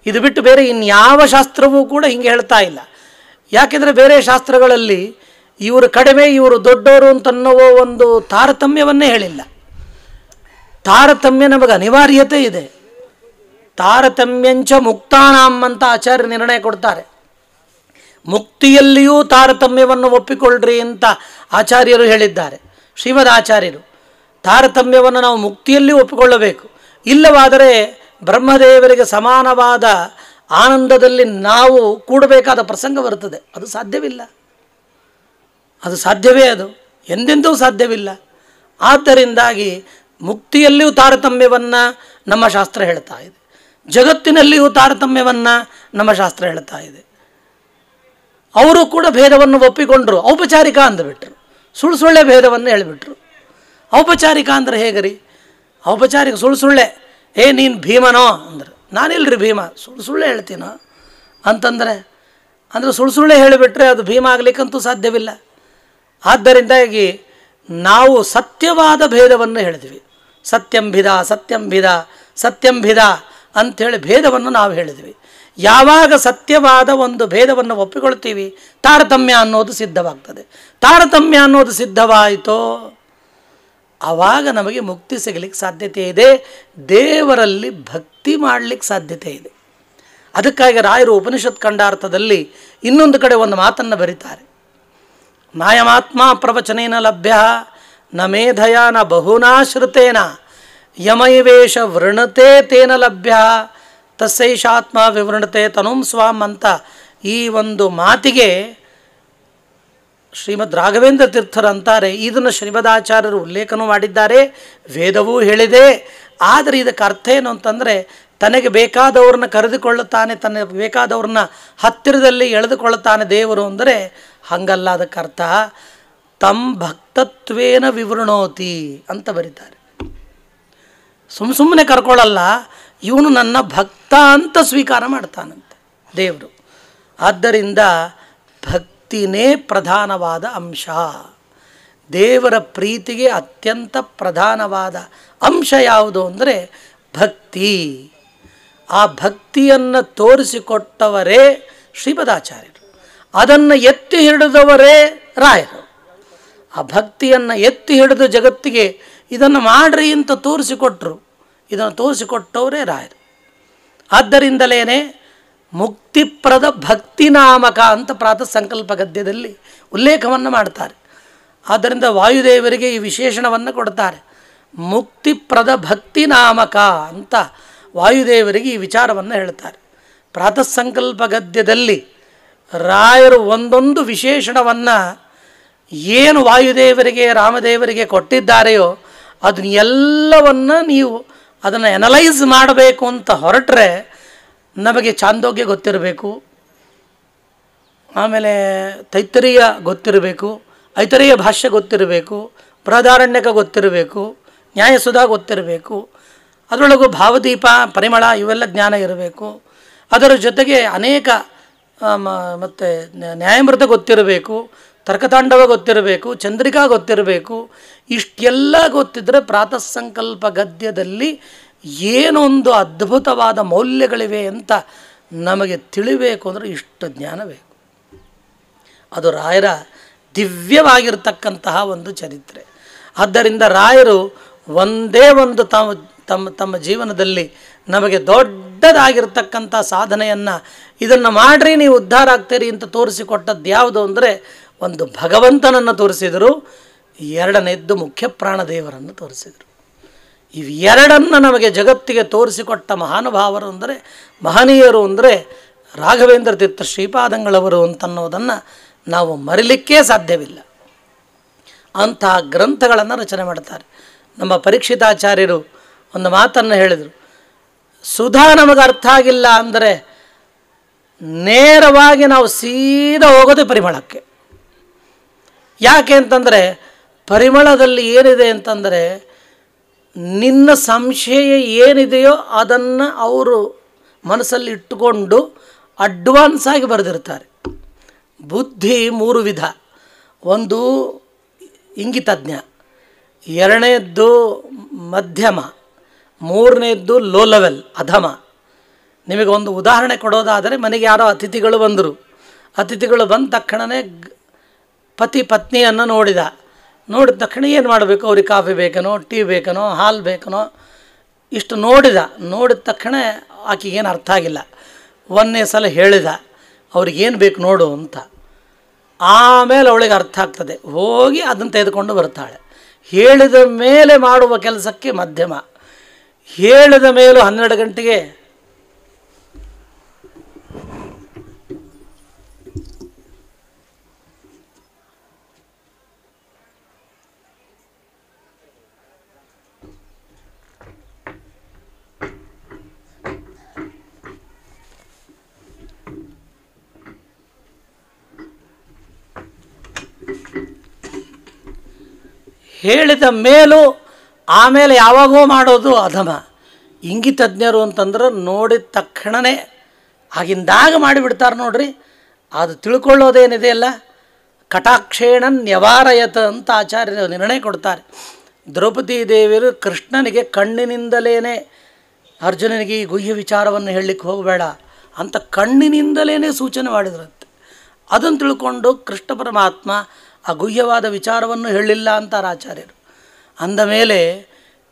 ಇದು ಬಿಟ್ಟು ಬೇರೆ ಇನ್ಯಾವ ಶಾಸ್ತ್ರವೂ ಕೂಡ ಹಿಂಗೆ ಹೇಳ್ತಾ ಇಲ್ಲ. ಯಾಕೆಂದರೆ ಬೇರೆ ಶಾಸ್ತ್ರಗಳಲ್ಲಿ ಇವರು ಕಡಿಮೆ ಇವರು ದೊಡ್ಡವರು ಅಂತನ್ನುವ ಒಂದು ತಾರತಮ್ಯವನ್ನೇ ಹೇಳಿಲ್ಲ. ತಾರತಮ್ಯ ನಮಗೆ ಅನಿವಾರ್ಯತೆ ಇದೆ. ತಾರತಮ್ಯಂಚ ಮುಕ್ತಾನಾಂ ಅಂತ ಆಚಾರ್ಯ ನಿರ್ಣಯ ಕೊಡ್ತಾರೆ. ಮುಕ್ತಿಯಲ್ಲಿಯೂ ತಾರತಮ್ಯವನ್ನು ಒಪ್ಪಿಕೊಳ್ಳ್ರಿ ಅಂತ ಆಚಾರ್ಯರು ಹೇಳಿದ್ದಾರೆ. ಶ್ರೀಮದ್ ಆಚಾರ್ಯರು ತಾರತಮ್ಯವನ್ನು ನಾವು ಮುಕ್ತಿಯಲ್ಲಿ ಒಪ್ಪಿಕೊಳ್ಳಬೇಕು. ಇಲ್ಲವಾದರೆ ಬ್ರಹ್ಮದೇವರಿಗೆ ಸಮಾನವಾದ ಆನಂದದಲ್ಲಿ ನಾವು ಕೂಡಬೇಕಾದ ಪ್ರಸಂಗ ಬರುತ್ತದೆ. ಅದು ಸಾಧ್ಯವಿಲ್ಲ. ಅದು ಸಾಧ್ಯವೇ? ಅದು ಎಂದೆಂದೂ ಸಾಧ್ಯವಿಲ್ಲ. ಆದ್ದರಿಂದಾಗಿ ಮುಕ್ತಿಯಲ್ಲಿಯೂ ತಾರತಮ್ಯವನ್ನು ನಮ್ಮ ಶಾಸ್ತ್ರ ಹೇಳ್ತಾ ಇದೆ, ಜಗತ್ತಿನಲ್ಲಿಯೂ ತಾರತಮ್ಯವನ್ನು ನಮ್ಮ ಶಾಸ್ತ್ರ ಹೇಳ್ತಾ ಇದೆ. ಅವರು ಕೂಡ ಭೇದವನ್ನು ಒಪ್ಪಿಕೊಂಡ್ರು, ಔಪಚಾರಿಕ ಅಂದುಬಿಟ್ರು, ಸುಳ್ಳೆ ಭೇದವನ್ನು ಹೇಳಿಬಿಟ್ರು. ಔಪಚಾರಿಕ ಅಂದರೆ ಹೇಗೆ ರೀ? ಔಪಚಾರಿಕ ಸುಳ್ಳೆ, ನೀನು ಭೀಮನೋ ಅಂದ್ರೆ ನಾನಿಲ್ರಿ ಭೀಮ, ಸುಳ್ಳೆ ಹೇಳ್ತೀನೋ ಅಂತಂದರೆ ಅಂದರೆ ಸುಳ್ಳೆ ಹೇಳಿಬಿಟ್ರೆ ಅದು ಭೀಮ ಆಗಲಿಕ್ಕಂತೂ ಸಾಧ್ಯವಿಲ್ಲ. ಆದ್ದರಿಂದಾಗಿ ನಾವು ಸತ್ಯವಾದ ಭೇದವನ್ನು ಹೇಳಿದ್ವಿ. ಸತ್ಯಂಭಿದ ಸತ್ಯಂಭಿದ ಸತ್ಯಂಭಿದ ಅಂಥೇಳಿ ಭೇದವನ್ನು ನಾವು ಹೇಳಿದ್ವಿ. ಯಾವಾಗ ಸತ್ಯವಾದ ಒಂದು ಭೇದವನ್ನು ಒಪ್ಪಿಕೊಳ್ತೀವಿ ತಾರತಮ್ಯ ಅನ್ನೋದು ಸಿದ್ಧವಾಗ್ತದೆ. ತಾರತಮ್ಯ ಅನ್ನೋದು ಸಿದ್ಧವಾಯಿತೋ ಆವಾಗ ನಮಗೆ ಮುಕ್ತಿ ಸಿಗಲಿಕ್ಕೆ ಸಾಧ್ಯತೆ ಇದೆ, ದೇವರಲ್ಲಿ ಭಕ್ತಿ ಮಾಡಲಿಕ್ಕೆ ಸಾಧ್ಯತೆ ಇದೆ. ಅದಕ್ಕಾಗಿ ರಾಯರು ಉಪನಿಷತ್ ಖಂಡಾರ್ಥದಲ್ಲಿ ಇನ್ನೊಂದು ಕಡೆ ಒಂದು ಮಾತನ್ನು ಬರೀತಾರೆ. ನಾಯಮಾತ್ಮ ಪ್ರವಚನೇನ ಲಭ್ಯ ನ ಮೇಧಯ ನ ಬಹುನಾಶ್ರಿತೇನ ಯಮೈವೇಶ ವೃಣತೆ ತೇನ ಲಭ್ಯ ತಸ್ಸೈಷಾತ್ಮ ವಿವೃಣತೆ ತನುಂ ಸ್ವಾಂ ಅಂತ ಈ ಒಂದು ಮಾತಿಗೆ ಶ್ರೀಮದ್ ರಾಘವೇಂದ್ರ ತೀರ್ಥರು ಅಂತಾರೆ. ಇದನ್ನು ಶ್ರೀಮದಾಚಾರ್ಯರು ಉಲ್ಲೇಖನೂ ಮಾಡಿದ್ದಾರೆ, ವೇದವೂ ಹೇಳಿದೆ. ಆದರೆ ಇದಕ್ಕೆ ಅರ್ಥ ಏನು ಅಂತಂದರೆ, ತನಗೆ ಬೇಕಾದವ್ರನ್ನ ಕರೆದುಕೊಳ್ಳುತ್ತಾನೆ, ತನಗೆ ಬೇಕಾದವ್ರನ್ನ ಹತ್ತಿರದಲ್ಲಿ ಎಳೆದುಕೊಳ್ಳುತ್ತಾನೆ ದೇವರು ಅಂದರೆ ಹಂಗಲ್ಲ, ಅದಕ್ಕೆ ಅರ್ಥ ತಮ್ ಭಕ್ತತ್ವೇನ ವಿವೃಣೋತಿ ಅಂತ ಬರೀತಾರೆ. ಸುಮ್ಮನೆ ಕರ್ಕೊಳ್ಳಲ್ಲ, ಇವನು ನನ್ನ ಭಕ್ತ ಅಂತ ಸ್ವೀಕಾರ ಮಾಡ್ತಾನಂತೆ ದೇವರು. ಆದ್ದರಿಂದ ಭಕ್ತಿನೇ ಪ್ರಧಾನವಾದ ಅಂಶ. ದೇವರ ಪ್ರೀತಿಗೆ ಅತ್ಯಂತ ಪ್ರಧಾನವಾದ ಅಂಶ ಯಾವುದು ಅಂದರೆ ಭಕ್ತಿ. ಆ ಭಕ್ತಿಯನ್ನು ತೋರಿಸಿಕೊಟ್ಟವರೇ ಶ್ರೀಪದಾಚಾರ್ಯರು, ಅದನ್ನು ಎತ್ತಿ ಹಿಡಿದವರೇ ರಾಯರು. ಆ ಭಕ್ತಿಯನ್ನು ಎತ್ತಿ ಹಿಡಿದು ಜಗತ್ತಿಗೆ ಇದನ್ನು ಮಾಡ್ರಿ ಅಂತ ತೋರಿಸಿಕೊಟ್ರು, ಇದನ್ನು ತೋರಿಸಿಕೊಟ್ಟವರೇ ರಾಯರು. ಆದ್ದರಿಂದಲೇ ಮುಕ್ತಿಪ್ರದ ಭಕ್ತಿನಾಮಕ ಅಂತ ಪ್ರಾತಃ ಸಂಕಲ್ಪ ಗದ್ಯದಲ್ಲಿ ಉಲ್ಲೇಖವನ್ನು ಮಾಡ್ತಾರೆ. ಆದ್ದರಿಂದ ವಾಯುದೇವರಿಗೆ ಈ ವಿಶೇಷಣವನ್ನು ಕೊಡ್ತಾರೆ. ಮುಕ್ತಿಪ್ರದ ಭಕ್ತಿನಾಮಕ ಅಂತ ವಾಯುದೇವರಿಗೆ ಈ ವಿಚಾರವನ್ನು ಹೇಳ್ತಾರೆ. ಪ್ರಾತಃ ಸಂಕಲ್ಪ ಗದ್ಯದಲ್ಲಿ ರಾಯರು ಒಂದೊಂದು ವಿಶೇಷಣವನ್ನು ಏನು ವಾಯುದೇವರಿಗೆ ರಾಮದೇವರಿಗೆ ಕೊಟ್ಟಿದ್ದಾರೆಯೋ ಅದನ್ನ ಎಲ್ಲವನ್ನು ನೀವು ಅದನ್ನು ಅನಲೈಸ್ ಮಾಡಬೇಕು ಅಂತ ಹೊರಟ್ರೆ ನಮಗೆ ಚಾಂದೋಗ್ಯ ಗೊತ್ತಿರಬೇಕು, ಆಮೇಲೆ ತೈತ್ತರೀಯ ಗೊತ್ತಿರಬೇಕು, ಐತರೇಯ ಭಾಷ್ಯ ಗೊತ್ತಿರಬೇಕು, ಬೃಹದಾರಣ್ಯಕ ಗೊತ್ತಿರಬೇಕು, ನ್ಯಾಯಸುಧಾ ಗೊತ್ತಿರಬೇಕು, ಅದರೊಳಗೂ ಭಾವದೀಪ ಪರಿಮಳ ಇವೆಲ್ಲ ಜ್ಞಾನ ಇರಬೇಕು. ಅದರ ಜೊತೆಗೆ ಅನೇಕ ಮತ್ತು ನ್ಯಾಯಮೃತ ಗೊತ್ತಿರಬೇಕು, ತರ್ಕತಾಂಡವ ಗೊತ್ತಿರಬೇಕು, ಚಂದ್ರಿಕಾ ಗೊತ್ತಿರಬೇಕು. ಇಷ್ಟೆಲ್ಲ ಗೊತ್ತಿದ್ದರೆ ಪ್ರಾತಃ ಸಂಕಲ್ಪ ಗದ್ಯದಲ್ಲಿ ಏನೊಂದು ಅದ್ಭುತವಾದ ಮೌಲ್ಯಗಳಿವೆ ಅಂತ ನಮಗೆ ತಿಳಿಬೇಕು ಅಂದರೆ ಇಷ್ಟು ಜ್ಞಾನ ಬೇಕು. ಅದು ರಾಯರ ದಿವ್ಯವಾಗಿರ್ತಕ್ಕಂತಹ ಒಂದು ಚರಿತ್ರೆ. ಆದ್ದರಿಂದ ರಾಯರು ಒಂದೇ ಒಂದು ತಮ್ಮ ಜೀವನದಲ್ಲಿ ನಮಗೆ ದೊಡ್ಡದಾಗಿರ್ತಕ್ಕಂಥ ಸಾಧನೆಯನ್ನು ಇದನ್ನು ಮಾಡ್ರಿ ನೀವು ಉದ್ಧಾರ ಆಗ್ತೀರಿ ಅಂತ ತೋರಿಸಿಕೊಟ್ಟದ್ದು ಯಾವುದು ಅಂದರೆ ಒಂದು ಭಗವಂತನನ್ನು ತೋರಿಸಿದರು, ಎರಡನೇದ್ದು ಮುಖ್ಯ ಪ್ರಾಣದೇವರನ್ನು ತೋರಿಸಿದರು. ಇವೆರಡನ್ನು ನಮಗೆ ಜಗತ್ತಿಗೆ ತೋರಿಸಿಕೊಟ್ಟ ಮಹಾನುಭಾವರು ಅಂದರೆ ಮಹನೀಯರು ಅಂದರೆ ರಾಘವೇಂದ್ರ ತೀರ್ಥ ಶ್ರೀಪಾದಂಗಳವರು ಅಂತನ್ನೋದನ್ನು ನಾವು ಮರಿಲಿಕ್ಕೇ ಸಾಧ್ಯವಿಲ್ಲ. ಅಂತಹ ಗ್ರಂಥಗಳನ್ನು ರಚನೆ ಮಾಡ್ತಾರೆ. ನಮ್ಮ ಪರೀಕ್ಷಿತಾಚಾರ್ಯರು ಒಂದು ಮಾತನ್ನು ಹೇಳಿದರು, ಸುಧಾ ನಮಗೆ ಅರ್ಥ ಆಗಿಲ್ಲ ಅಂದರೆ ನೇರವಾಗಿ ನಾವು ಸೀದಾ ಹೋಗೋದು ಪರಿಮಳಕ್ಕೆ. ಯಾಕೆ ಅಂತಂದರೆ ಪರಿಮಳದಲ್ಲಿ ಏನಿದೆ ಅಂತಂದರೆ ನಿನ್ನ ಸಂಶಯ ಏನಿದೆಯೋ ಅದನ್ನು ಅವರು ಮನಸ್ಸಲ್ಲಿ ಇಟ್ಟುಕೊಂಡು ಅಡ್ವಾನ್ಸ್ ಆಗಿ ಬರೆದಿರ್ತಾರೆ. ಬುದ್ಧಿ ಮೂರು ವಿಧ, ಒಂದು ಇಂಗಿತಜ್ಞ, ಎರಡನೇದ್ದು ಮಧ್ಯಮ, ಮೂರನೇದ್ದು ಲೋ ಲೆವೆಲ್ ಅಧಮ. ನಿಮಗೆ ಒಂದು ಉದಾಹರಣೆ ಕೊಡೋದಾದರೆ, ಮನೆಗೆ ಯಾರೋ ಅತಿಥಿಗಳು ಬಂದರು. ಅತಿಥಿಗಳು ಬಂದ ತಕ್ಷಣವೇ ಪತಿ ಪತ್ನಿಯನ್ನು ನೋಡಿದ ತಕ್ಷಣ ಏನು ಮಾಡಬೇಕು, ಅವ್ರಿಗೆ ಕಾಫಿ ಬೇಕನೋ, ಟೀ ಬೇಕನೋ, ಹಾಲು ಬೇಕನೋ, ಇಷ್ಟು ನೋಡಿದ ತಕ್ಷಣ ಆಕೆಗೇನು ಅರ್ಥ ಆಗಿಲ್ಲ. ಒಂದನೇ ಸಲ ಹೇಳಿದ ಅವ್ರಿಗೇನು ಬೇಕು ನೋಡು ಅಂತ. ಆಮೇಲೆ ಅವಳಿಗೆ ಅರ್ಥ ಆಗ್ತದೆ, ಹೋಗಿ ಅದನ್ನು ತೆಗೆದುಕೊಂಡು ಬರ್ತಾಳೆ. ಹೇಳಿದ ಮೇಲೆ ಮಾಡುವ ಕೆಲಸಕ್ಕೆ ಮಧ್ಯಮ, ಹೇಳಿದ ಮೇಲೂ 12 ಗಂಟೆಗೆ ಹೇಳಿದ ಮೇಲೂ ಆಮೇಲೆ ಯಾವಾಗೋ ಮಾಡೋದು ಅಧಮ. ಇಂಗಿತಜ್ಞರು ಅಂತಂದ್ರೆ ನೋಡಿದ ತಕ್ಷಣವೇ ಆಗಿಂದಾಗ ಮಾಡಿಬಿಡ್ತಾರೆ ನೋಡ್ರಿ. ಅದು ತಿಳ್ಕೊಳ್ಳೋದೇನಿದೆಯಲ್ಲ, ಕಟಾಕ್ಷೇಣ ನ್ಯವಾರಯತ ಅಂತ ಆಚಾರ್ಯರು ನಿರ್ಣಯ ಕೊಡ್ತಾರೆ. ದ್ರೌಪದಿ ದೇವಿಯರು ಕೃಷ್ಣನಿಗೆ ಕಣ್ಣಿನಿಂದಲೇ ಅರ್ಜುನನಿಗೆ ಈ ಗುಹ್ಯ ವಿಚಾರವನ್ನು ಹೇಳಲಿಕ್ಕೆ ಹೋಗಬೇಡ ಅಂತ ಕಣ್ಣಿನಿಂದಲೇ ಸೂಚನೆ ಮಾಡಿದ್ರಂತೆ. ಅದನ್ನು ತಿಳ್ಕೊಂಡು ಕೃಷ್ಣ ಪರಮಾತ್ಮ ಆ ಗುಹ್ಯವಾದ ವಿಚಾರವನ್ನು ಹೇಳಿಲ್ಲ ಅಂತಾರೆ ಆಚಾರ್ಯರು. ಅಂದಮೇಲೆ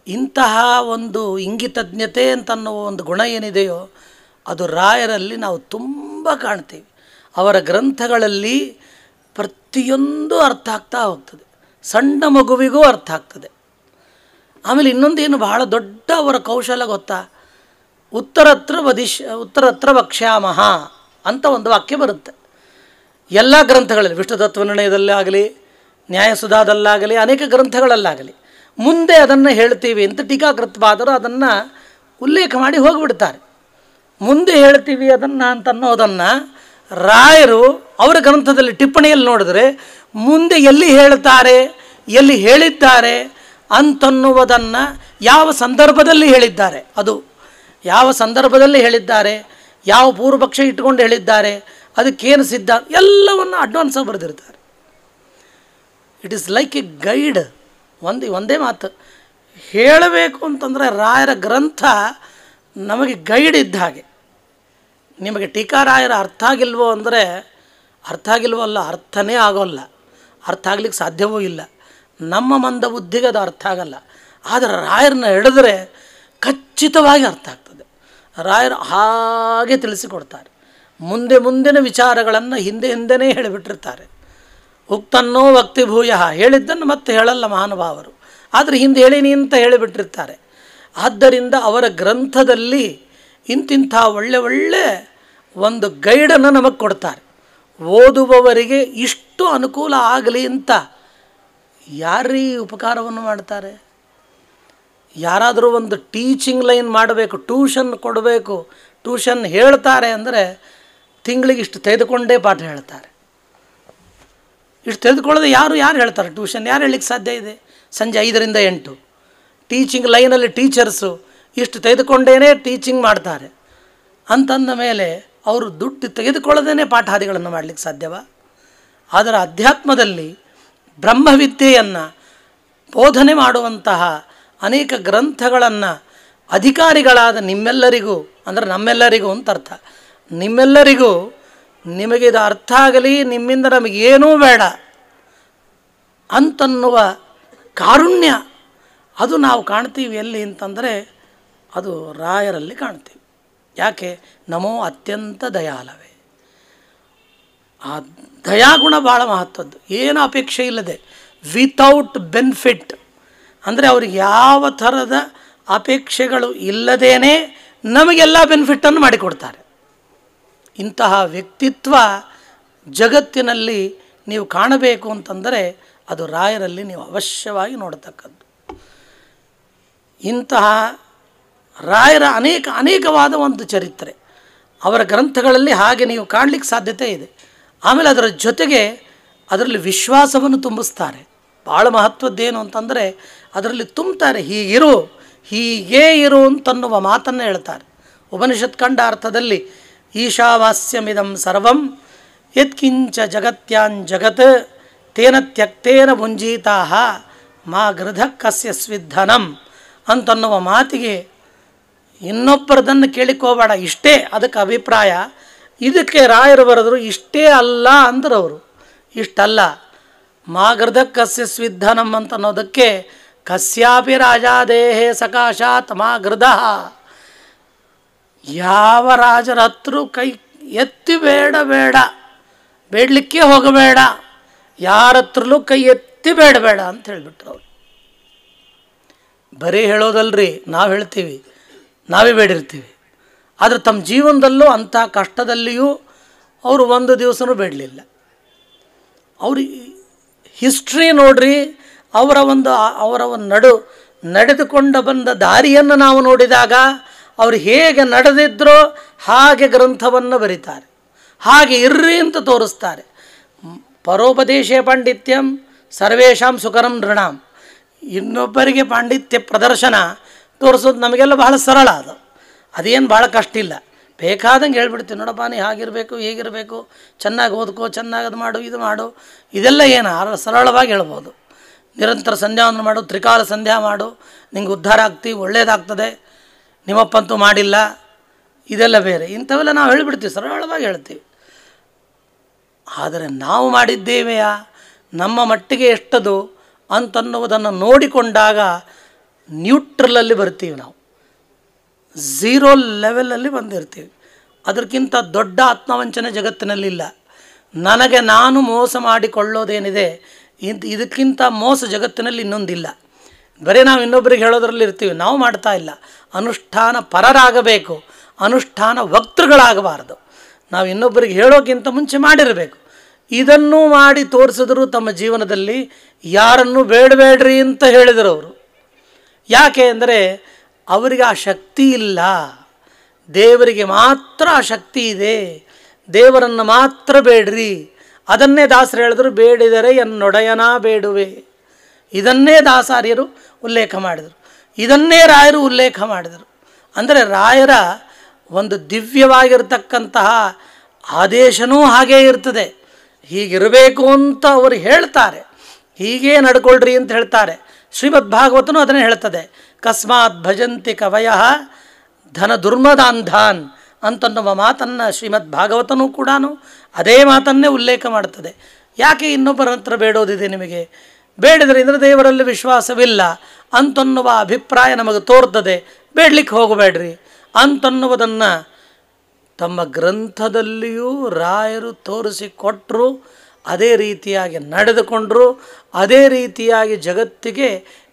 ಇಂತಹ ಒಂದು ಇಂಗಿತಜ್ಞತೆ ಅಂತನ್ನೋ ಒಂದು ಗುಣ ಏನಿದೆಯೋ ಅದು ರಾಯರಲ್ಲಿ ನಾವು ತುಂಬ ಕಾಣ್ತೀವಿ. ಅವರ ಗ್ರಂಥಗಳಲ್ಲಿ ಪ್ರತಿಯೊಂದು ಅರ್ಥ ಆಗ್ತಾ ಹೋಗ್ತದೆ, ಸಣ್ಣ ಮಗುವಿಗೂ ಅರ್ಥ ಆಗ್ತದೆ. ಆಮೇಲೆ ಇನ್ನೊಂದೇನು ಬಹಳ ದೊಡ್ಡ ಅವರ ಕೌಶಲ ಗೊತ್ತಾ, ಉತ್ತರತ್ರ ವಕ್ಷ್ಯಾಮಹ ಅಂತ ಒಂದು ವಾಕ್ಯ ಬರುತ್ತೆ ಎಲ್ಲ ಗ್ರಂಥಗಳಲ್ಲಿ, ವಿಷ್ಣು ತತ್ವನಿರ್ಣಯದಲ್ಲಾಗಲಿ, ನ್ಯಾಯಸುಧಾದಲ್ಲಾಗಲಿ, ಅನೇಕ ಗ್ರಂಥಗಳಲ್ಲಾಗಲಿ. ಮುಂದೆ ಅದನ್ನು ಹೇಳ್ತೀವಿ ಅಂತ ಟೀಕಾಕೃತ್ಪಾದರು ಅದನ್ನು ಉಲ್ಲೇಖ ಮಾಡಿ ಹೋಗಿಬಿಡ್ತಾರೆ. ಮುಂದೆ ಹೇಳ್ತೀವಿ ಅದನ್ನು ಅಂತ ಅನ್ನೋದನ್ನು ರಾಯರು ಅವರ ಗ್ರಂಥದಲ್ಲಿ ಟಿಪ್ಪಣಿಯಲ್ಲಿ ನೋಡಿದ್ರೆ ಮುಂದೆ ಎಲ್ಲಿ ಹೇಳ್ತಾರೆ, ಎಲ್ಲಿ ಹೇಳಿದ್ದಾರೆ ಅಂತನ್ನುವುದನ್ನು ಯಾವ ಸಂದರ್ಭದಲ್ಲಿ ಹೇಳಿದ್ದಾರೆ, ಅದು ಯಾವ ಸಂದರ್ಭದಲ್ಲಿ ಹೇಳಿದ್ದಾರೆ, ಯಾವ ಪೂರ್ವಪಕ್ಷ ಇಟ್ಕೊಂಡು ಹೇಳಿದ್ದಾರೆ, ಅದಕ್ಕೇನು ಸಿದ್ಧ, ಎಲ್ಲವನ್ನು ಅಡ್ವಾನ್ಸಾಗಿ ಬರೆದಿರ್ತಾರೆ. It is like a guide. ಒಂದೇ ಮಾತು ಹೇಳಬೇಕು ಅಂತಂದರೆ ರಾಯರ ಗ್ರಂಥ ನಮಗೆ ಗೈಡ್ ಇದ್ದ ಹಾಗೆ. ನಿಮಗೆ ಟೀಕಾರಾಯರ ಅರ್ಥ ಆಗಿಲ್ವೋ ಅಂದರೆ ಅರ್ಥ ಆಗಿಲ್ವೋ ಅಲ್ಲ, ಅರ್ಥನೇ ಆಗೋಲ್ಲ, ಅರ್ಥ ಆಗ್ಲಿಕ್ಕೆ ಸಾಧ್ಯವೂ ಇಲ್ಲ. ನಮ್ಮ ಮಂದ ಬುದ್ಧಿಗೆ ಅದು ಅರ್ಥ ಆಗಲ್ಲ. ಆದರೆ ರಾಯರನ್ನ ಹಿಡಿದ್ರೆ ಖಚಿತವಾಗಿ ಅರ್ಥ ಆಗ್ತದೆ. ರಾಯರು ಹಾಗೆ ತಿಳಿಸಿಕೊಡ್ತಾರೆ. ಮುಂದಿನ ವಿಚಾರಗಳನ್ನು ಹಿಂದೆನೇ ಹೇಳಿಬಿಟ್ಟಿರ್ತಾರೆ. ಉಕ್ತನ್ನೋ ಭಕ್ತಿಭೂಯ, ಹೇಳಿದ್ದನ್ನು ಮತ್ತೆ ಹೇಳಲ್ಲ ಮಹಾನುಭಾವರು, ಆದರೆ ಹಿಂದೆ ಹೇಳಿನಿ ಅಂತ ಹೇಳಿಬಿಟ್ಟಿರ್ತಾರೆ. ಆದ್ದರಿಂದ ಅವರ ಗ್ರಂಥದಲ್ಲಿ ಇಂತಿಂಥ ಒಳ್ಳೆ ಒಂದು ಗೈಡನ್ನು ನಮಗೆ ಕೊಡ್ತಾರೆ. ಓದುವವರಿಗೆ ಇಷ್ಟು ಅನುಕೂಲ ಆಗಲಿ ಅಂತ ಯಾರೀ ಉಪಕಾರವನ್ನು ಮಾಡ್ತಾರೆ? ಯಾರಾದರೂ ಒಂದು ಟೀಚಿಂಗ್ ಲೈನ್ ಮಾಡಬೇಕು, ಟ್ಯೂಷನ್ ಕೊಡಬೇಕು, ಟ್ಯೂಷನ್ ಹೇಳ್ತಾರೆ ಅಂದರೆ ತಿಂಗಳಿಗೆ ಇಷ್ಟು ತೆಗೆದುಕೊಂಡೇ ಪಾಠ ಹೇಳ್ತಾರೆ. ಇಷ್ಟು ತೆಗೆದುಕೊಳ್ಳೋದು ಯಾರು ಹೇಳ್ತಾರೆ ಟ್ಯೂಷನ್? ಯಾರು ಹೇಳಲಿಕ್ಕೆ ಸಾಧ್ಯ ಇದೆ? ಸಂಜೆ 5ರಿಂದ 8 ಟೀಚಿಂಗ್ ಲೈನಲ್ಲಿ ಟೀಚರ್ಸು ಇಷ್ಟು ತೆಗೆದುಕೊಂಡೇ ಟೀಚಿಂಗ್ ಮಾಡ್ತಾರೆ ಅಂತಂದ ಮೇಲೆ ಅವರು ದುಡ್ಡು ತೆಗೆದುಕೊಳ್ಳೋದೇ ಪಾಠಾದಿಗಳನ್ನು ಮಾಡಲಿಕ್ಕೆ ಸಾಧ್ಯವಾ? ಆದರೆ ಅಧ್ಯಾತ್ಮದಲ್ಲಿ ಬ್ರಹ್ಮವಿದ್ಯೆಯನ್ನು ಬೋಧನೆ ಮಾಡುವಂತಹ ಅನೇಕ ಗ್ರಂಥಗಳನ್ನು ಅಧಿಕಾರಿಗಳಾದ ನಿಮ್ಮೆಲ್ಲರಿಗೂ, ಅಂದರೆ ನಮ್ಮೆಲ್ಲರಿಗೂ ಅಂತ ಅರ್ಥ, ನಿಮ್ಮೆಲ್ಲರಿಗೂ ನಿಮಗಿದು ಅರ್ಥ ಆಗಲಿ, ನಿಮ್ಮಿಂದ ನಮಗೇನೂ ಬೇಡ ಅಂತನ್ನುವ ಕಾರುಣ್ಯ ಅದು ನಾವು ಕಾಣ್ತೀವಿ. ಎಲ್ಲಿ ಅಂತಂದರೆ ಅದು ರಾಯರಲ್ಲಿ ಕಾಣ್ತೀವಿ. ಯಾಕೆ? ನಮೋ ಅತ್ಯಂತ ದಯಾಲವೇ. ಆ ದಯಾಗುಣ ಭಾಳ ಮಹತ್ವದ್ದು. ಏನು ಅಪೇಕ್ಷೆ ಇಲ್ಲದೆ, ವಿತೌಟ್ ಬೆನಿಫಿಟ್, ಅಂದರೆ ಅವ್ರಿಗೆ ಯಾವ ಥರದ ಅಪೇಕ್ಷೆಗಳು ಇಲ್ಲದೇನೆ ನಮಗೆಲ್ಲ ಬೆನಿಫಿಟ್ಟನ್ನು ಮಾಡಿಕೊಡ್ತಾರೆ. ಇಂತಹ ವ್ಯಕ್ತಿತ್ವ ಜಗತ್ತಿನಲ್ಲಿ ನೀವು ಕಾಣಬೇಕು ಅಂತಂದರೆ ಅದು ರಾಯರಲ್ಲಿ ನೀವು ಅವಶ್ಯವಾಗಿ ನೋಡತಕ್ಕದ್ದು. ಇಂತಹ ರಾಯರ ಅನೇಕವಾದ ಒಂದು ಚರಿತ್ರೆ ಅವರ ಗ್ರಂಥಗಳಲ್ಲಿ ಹಾಗೆ ನೀವು ಕಾಣಲಿಕ್ಕೆ ಸಾಧ್ಯತೆ ಇದೆ. ಆಮೇಲೆ ಅದರ ಜೊತೆಗೆ ಅದರಲ್ಲಿ ವಿಶ್ವಾಸವನ್ನು ತುಂಬಿಸ್ತಾರೆ. ಭಾಳ ಮಹತ್ವದ್ದೇನು ಅಂತಂದರೆ ಅದರಲ್ಲಿ ತುಂಬ್ತಾರೆ, ಹೀಗೇ ಇರು ಅಂತನ್ನುವ ಮಾತನ್ನು ಹೇಳ್ತಾರೆ. ಉಪನಿಷತ್ ಕಂಡ ಅರ್ಥದಲ್ಲಿ ಈಶಾವಾಸ್ಯಮಿದಂ ಸರ್ವಂ ಯತ್ಕಿಂಚ ಜಗತ್ಯಾನ್ ಜಗತ್ ತೇನ ತ್ಯಕ್ತೇನ ಭುಂಜೀತಾ ಮಾ ಗೃಧ ಕಸ್ಯ ಸ್ವಿಧನಂ ಅಂತನ್ನುವ ಮಾತಿಗೆ ಇನ್ನೊಬ್ಬರದನ್ನು ಕೇಳಿಕೋಬೇಡ, ಇಷ್ಟೇ ಅದಕ್ಕೆ ಅಭಿಪ್ರಾಯ. ಇದಕ್ಕೆ ರಾಯರು ಬರೆದ್ರು ಇಷ್ಟೇ ಅಲ್ಲ ಅಂದ್ರೆ ಅವರು ಇಷ್ಟಲ್ಲ. ಮಾ ಗೃಧ ಕಸ್ಯ ಸ್ವಿಧನಂ ಅಂತ ಅನ್ನೋದಕ್ಕೆ ಕಸ್ಯಾಪಿ ರಾಜಾದೇಹೇ ಸಕಾಶಾತ್ ಮಾ ಗೃಧ, ಯಾವ ರಾಜರ ಹತ್ರ ಕೈ ಎತ್ತಿ ಬೇಡಲಿಕ್ಕೆ ಹೋಗಬೇಡ, ಯಾರ ಹತ್ರಲೂ ಕೈ ಎತ್ತಿ ಬೇಡಬೇಡ ಅಂತ ಹೇಳಿಬಿಟ್ರು ಅವರು. ಬರೀ ಹೇಳೋದಲ್ರಿ, ನಾವು ಹೇಳ್ತೀವಿ, ನಾವೇ ಬೇಡಿರ್ತೀವಿ. ಆದರೆ ತಮ್ಮ ಜೀವನದಲ್ಲೂ ಅಂಥ ಕಷ್ಟದಲ್ಲಿಯೂ ಅವರು ಒಂದು ದಿವಸನೂ ಬೇಡಲಿಲ್ಲ. ಅವರು ಹಿಸ್ಟ್ರಿ ನೋಡ್ರಿ, ಅವರ ನಡೆದುಕೊಂಡು ಬಂದ ದಾರಿಯನ್ನು ನಾವು ನೋಡಿದಾಗ ಅವರು ಹೇಗೆ ನಡೆದಿದ್ರೋ ಹಾಗೆ ಗ್ರಂಥವನ್ನು ಬರೀತಾರೆ, ಹಾಗೆ ಇರ್ರಿ ಅಂತ ತೋರಿಸ್ತಾರೆ. ಪರೋಪದೇಶೇ ಪಾಂಡಿತ್ಯಂ ಸರ್ವೇಷಾಂ ಸುಕರಂ ನೃಣಾಂ. ಇನ್ನೊಬ್ಬರಿಗೆ ಪಾಂಡಿತ್ಯ ಪ್ರದರ್ಶನ ತೋರಿಸೋದು ನಮಗೆಲ್ಲ ಬಹಳ ಸರಳ. ಅದೇನು ಭಾಳ ಕಷ್ಟ ಇಲ್ಲ. ಬೇಕಾದಂಗೆ ಹೇಳ್ಬಿಡ್ತೀವಿ, ನೋಡಪ್ಪ ನೀ ಹಾಗಿರಬೇಕು ಹೀಗಿರಬೇಕು, ಚೆನ್ನಾಗಿ ಓದ್ಕೋ, ಚೆನ್ನಾಗಿ ಅದು ಮಾಡು, ಇದು ಮಾಡು, ಇದೆಲ್ಲ ಏನು ಸರಳವಾಗಿ ಹೇಳ್ಬೋದು. ನಿರಂತರ ಸಂಧ್ಯಾವನ್ನು ಮಾಡು, ತ್ರಿಕಾಲ ಸಂಧ್ಯಾ ಮಾಡು, ನಿಂಗೆ ಉದ್ಧಾರ ಆಗ್ತೀವಿ, ಒಳ್ಳೆಯದಾಗ್ತದೆ, ನಿಮ್ಮಪ್ಪಂತೂ ಮಾಡಿಲ್ಲ, ಇದೆಲ್ಲ ಬೇರೆ, ಇಂಥವೆಲ್ಲ ನಾವು ಹೇಳಿಬಿಡ್ತೀವಿ, ಸರಳವಾಗಿ ಹೇಳ್ತೀವಿ. ಆದರೆ ನಾವು ಮಾಡಿದ್ದೇವೆಯಾ, ನಮ್ಮ ಮಟ್ಟಿಗೆ ಎಷ್ಟದು ಅಂತನ್ನುವುದನ್ನು ನೋಡಿಕೊಂಡಾಗ ನ್ಯೂಟ್ರಲಲ್ಲಿ ಬರ್ತೀವಿ, ನಾವು 0 ಲೆವೆಲಲ್ಲಿ ಬಂದಿರ್ತೀವಿ. ಅದಕ್ಕಿಂತ ದೊಡ್ಡ ಆತ್ಮವಂಚನೆ ಜಗತ್ತಿನಲ್ಲಿಲ್ಲ. ನನಗೆ ನಾನು ಮೋಸ ಮಾಡಿಕೊಳ್ಳೋದೇನಿದೆ, ಇದಕ್ಕಿಂತ ಮೋಸ ಜಗತ್ತಿನಲ್ಲಿ ಇನ್ನೊಂದಿಲ್ಲ. ಬರೀ ನಾವು ಇನ್ನೊಬ್ಬರಿಗೆ ಹೇಳೋದ್ರಲ್ಲಿ ಇರ್ತೀವಿ, ನಾವು ಮಾಡ್ತಾ ಇಲ್ಲ. ಅನುಷ್ಠಾನ ಪರರಾಗಬೇಕು, ಅನುಷ್ಠಾನ ವಕ್ತೃಗಳಾಗಬಾರ್ದು. ನಾವು ಇನ್ನೊಬ್ಬರಿಗೆ ಹೇಳೋಕ್ಕಿಂತ ಮುಂಚೆ ಮಾಡಿರಬೇಕು. ಇದನ್ನೂ ಮಾಡಿ ತೋರಿಸಿದ್ರು ತಮ್ಮ ಜೀವನದಲ್ಲಿ. ಯಾರನ್ನು ಬೇಡಬೇಡ್ರಿ ಅಂತ ಹೇಳಿದರು ಅವರು. ಯಾಕೆ ಅಂದರೆ ಅವರಿಗೆ ಆ ಶಕ್ತಿ ಇಲ್ಲ, ದೇವರಿಗೆ ಮಾತ್ರ ಆ ಶಕ್ತಿ ಇದೆ. ದೇವರನ್ನು ಮಾತ್ರ ಬೇಡ್ರಿ. ಅದನ್ನೇ ದಾಸರು ಹೇಳಿದ್ರು, ಬೇಡಿದರೆ ಎನ್ನೊಡೆಯನ ಬೇಡುವೆ. ಇದನ್ನೇ ದಾಸಾರ್ಯರು ಉಲ್ಲೇಖ ಮಾಡಿದರು, ಇದನ್ನೇ ರಾಯರು ಉಲ್ಲೇಖ ಮಾಡಿದರು. ಅಂದರೆ ರಾಯರ ಒಂದು ದಿವ್ಯವಾಗಿರ್ತಕ್ಕಂತಹ ಆದೇಶನೂ ಹಾಗೇ ಇರ್ತದೆ. ಹೀಗಿರಬೇಕು ಅಂತ ಅವರು ಹೇಳ್ತಾರೆ, ಹೀಗೇ ನಡ್ಕೊಳ್ರಿ ಅಂತ ಹೇಳ್ತಾರೆ. ಶ್ರೀಮದ್ ಭಾಗವತನೂ ಅದನ್ನೇ ಹೇಳ್ತದೆ, ಕಸ್ಮಾತ್ ಭಜಂತಿ ಕವಯ ಧನ ದುರ್ಮದಾಂಧಾನ್ ಅಂತನ್ನುವ ಮಾತನ್ನು ಶ್ರೀಮದ್ ಭಾಗವತನೂ ಕೂಡ ಅದೇ ಮಾತನ್ನೇ ಉಲ್ಲೇಖ ಮಾಡ್ತದೆ. ಯಾಕೆ ಇನ್ನೊಬ್ಬರ ಹತ್ರ ಬೇಡೋದಿದೆ ನಿಮಗೆ? ಬೇಡಿದ್ರಿಂದ ದೇವರಲ್ಲಿ ವಿಶ್ವಾಸವಿಲ್ಲ ಅಂತನ್ನುವ ಅಭಿಪ್ರಾಯ ನಮಗೆ ತೋರ್ತದೆ, ಬೇಡಲಿಕ್ಕೆ ಹೋಗಬೇಡ್ರಿ ಅಂತನ್ನುವುದನ್ನು ತಮ್ಮ ಗ್ರಂಥದಲ್ಲಿಯೂ ರಾಯರು ತೋರಿಸಿಕೊಟ್ಟರು. ಅದೇ ರೀತಿಯಾಗಿ ನಡೆದುಕೊಂಡರು. ಅದೇ ರೀತಿಯಾಗಿ ಜಗತ್ತಿಗೆ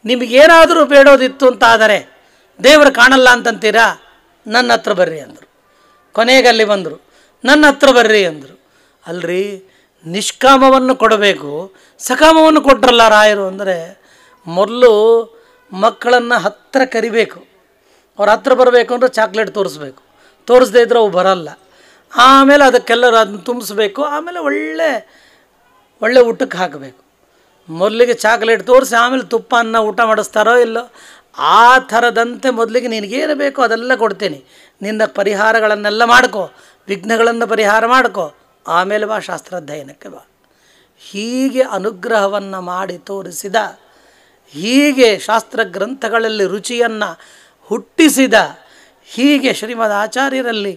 ನಿಮಗೇನಾದರೂ ಬೇಡೋದಿತ್ತು ಅಂತಾದರೆ, ದೇವರು ಕಾಣಲ್ಲ ಅಂತಂತೀರಾ, ನನ್ನ ಹತ್ರ ಬರ್ರಿ ಅಂದರು. ಕೊನೆಗೆ ಅಲ್ಲಿ ಬಂದರು, ನನ್ನ ಹತ್ರ ಬರ್ರಿ ಅಂದರು. ಅಲ್ರಿ, ನಿಷ್ಕಾಮವನ್ನು ಕೊಡಬೇಕು, ಸಕಾಮವನ್ನು ಕೊಟ್ಟರಲ್ಲ ರಾಯರು. ಅಂದರೆ ಮೊದಲು ಮಕ್ಕಳನ್ನು ಹತ್ತಿರ ಕರಿಬೇಕು, ಅವ್ರ ಹತ್ರ ಬರಬೇಕು ಅಂದರೆ ಚಾಕ್ಲೇಟ್ ತೋರಿಸ್ಬೇಕು, ತೋರಿಸದೇ ಇದ್ರೆ ಅವು ಬರಲ್ಲ. ಆಮೇಲೆ ಅದಕ್ಕೆಲ್ಲರೂ ಅದನ್ನು ತುಂಬಿಸ್ಬೇಕು, ಆಮೇಲೆ ಒಳ್ಳೆ ಊಟಕ್ಕೆ ಹಾಕಬೇಕು. ಮೊದಲಿಗೆ ಚಾಕ್ಲೇಟ್ ತೋರಿಸಿ ಆಮೇಲೆ ತುಪ್ಪ ಅನ್ನ ಊಟ ಮಾಡಿಸ್ತಾರೋ ಇಲ್ಲೋ, ಆ ಥರದಂತೆ ಮೊದಲಿಗೆ ನಿನಗೇನು ಬೇಕೋ ಅದೆಲ್ಲ ಕೊಡ್ತೀನಿ, ನಿನ್ನ ಪರಿಹಾರಗಳನ್ನೆಲ್ಲ ಮಾಡ್ಕೋ, ವಿಘ್ನಗಳನ್ನು ಪರಿಹಾರ ಮಾಡ್ಕೋ, ಆಮೇಲೆ ಬಾ ಶಾಸ್ತ್ರಾಧ್ಯಯನಕ್ಕೆ ಬಾ. ಹೀಗೆ ಅನುಗ್ರಹವನ್ನು ಮಾಡಿ ತೋರಿಸಿದ, ಹೀಗೆ ಶಾಸ್ತ್ರ ಗ್ರಂಥಗಳಲ್ಲಿ ರುಚಿಯನ್ನು ಹುಟ್ಟಿಸಿದ, ಹೀಗೆ ಶ್ರೀಮದ್ ಆಚಾರ್ಯರಲ್ಲಿ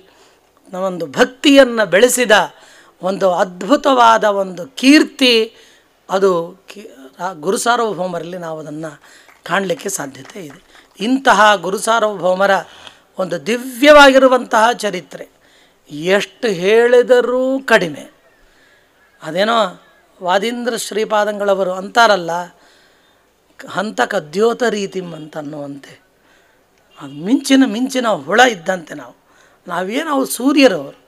ಒಂದು ಭಕ್ತಿಯನ್ನು ಬೆಳೆಸಿದ ಒಂದು ಅದ್ಭುತವಾದ ಒಂದು ಕೀರ್ತಿ ಅದು ಗುರುಸಾರ್ವಭೌಮರಲ್ಲಿ ನಾವು ಅದನ್ನು ಕಾಣಲಿಕ್ಕೆ ಸಾಧ್ಯತೆ ಇದೆ. ಇಂತಹ ಗುರುಸಾರ್ವಭೌಮರ ಒಂದು ದಿವ್ಯವಾಗಿರುವಂತಹ ಚರಿತ್ರೆ ಎಷ್ಟು ಹೇಳಿದರೂ ಕಡಿಮೆ. ಅದೇನೋ ವಾದೀಂದ್ರ ಶ್ರೀಪಾದಂಗಳವರು ಅಂತಾರಲ್ಲ, ಹಂತ ಕದ್ಯೋತ ರೀತಿಂ ಅಂತ ಅನ್ನುವಂತೆ, ಅದು ಮಿಂಚಿನ ಹುಳ ಇದ್ದಂತೆ ನಾವೇನು ಅವ್ರು ಸೂರ್ಯರವರು,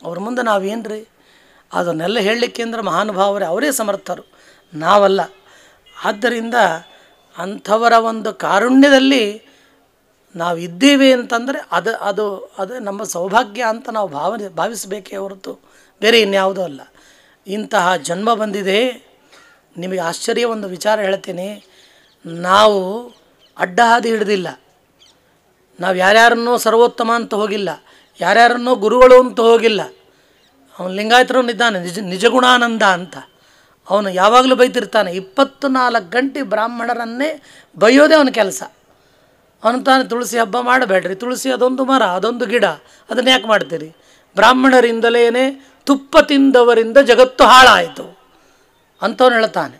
ಅವ್ರ ಮುಂದೆ ನಾವೇನು ರೀ? ಅದನ್ನೆಲ್ಲ ಹೇಳಲಿಕ್ಕೆ ಅಂದರೆ ಮಹಾನುಭಾವರೇ, ಅವರೇ ಸಮರ್ಥರು, ನಾವಲ್ಲ. ಆದ್ದರಿಂದ ಅಂಥವರ ಒಂದು ಕಾರುಣ್ಯದಲ್ಲಿ ನಾವು ಇದ್ದೀವಿ ಅಂತಂದರೆ ಅದು ನಮ್ಮ ಸೌಭಾಗ್ಯ ಅಂತ ನಾವು ಭಾವಿಸಬೇಕೇ ಹೊರತು ಬೇರೆ ಇನ್ಯಾವುದೂ ಅಲ್ಲ. ಇಂತಹ ಜನ್ಮ ಬಂದಿದೆ. ನಿಮಗೆ ಆಶ್ಚರ್ಯ ಒಂದು ವಿಚಾರ ಹೇಳ್ತೀನಿ, ನಾವು ಅಡ್ಡ ಹಾದಿ ಹಿಡಿದಿಲ್ಲ, ನಾವು ಯಾರ್ಯಾರನ್ನೋ ಸರ್ವೋತ್ತಮ ಅಂತ ಹೋಗಿಲ್ಲ, ಯಾರ್ಯಾರನ್ನೋ ಗುರುಗಳು ಅಂತ ಹೋಗಿಲ್ಲ. ಅವನು ಲಿಂಗಾಯತರವನಿದ್ದಾನೆ, ನಿಜಗುಣಾನಂದ ಅಂತ, ಅವನು ಯಾವಾಗಲೂ ಬೈತಿರ್ತಾನೆ. 24 ಗಂಟೆ ಬ್ರಾಹ್ಮಣರನ್ನೇ ಬೈಯೋದೇ ಅವನ ಕೆಲಸ. ಅವನು ತಾನು ತುಳಸಿ ಹಬ್ಬ ಮಾಡಬೇಡ್ರಿ, ತುಳಸಿ ಅದೊಂದು ಮರ, ಅದೊಂದು ಗಿಡ, ಅದನ್ನು ಯಾಕೆ ಮಾಡ್ತೀರಿ? ಬ್ರಾಹ್ಮಣರಿಂದಲೇ ತುಪ್ಪ ತಿಂದವರಿಂದ ಜಗತ್ತು ಹಾಳಾಯಿತು ಅಂಥವನು ಹೇಳ್ತಾನೆ.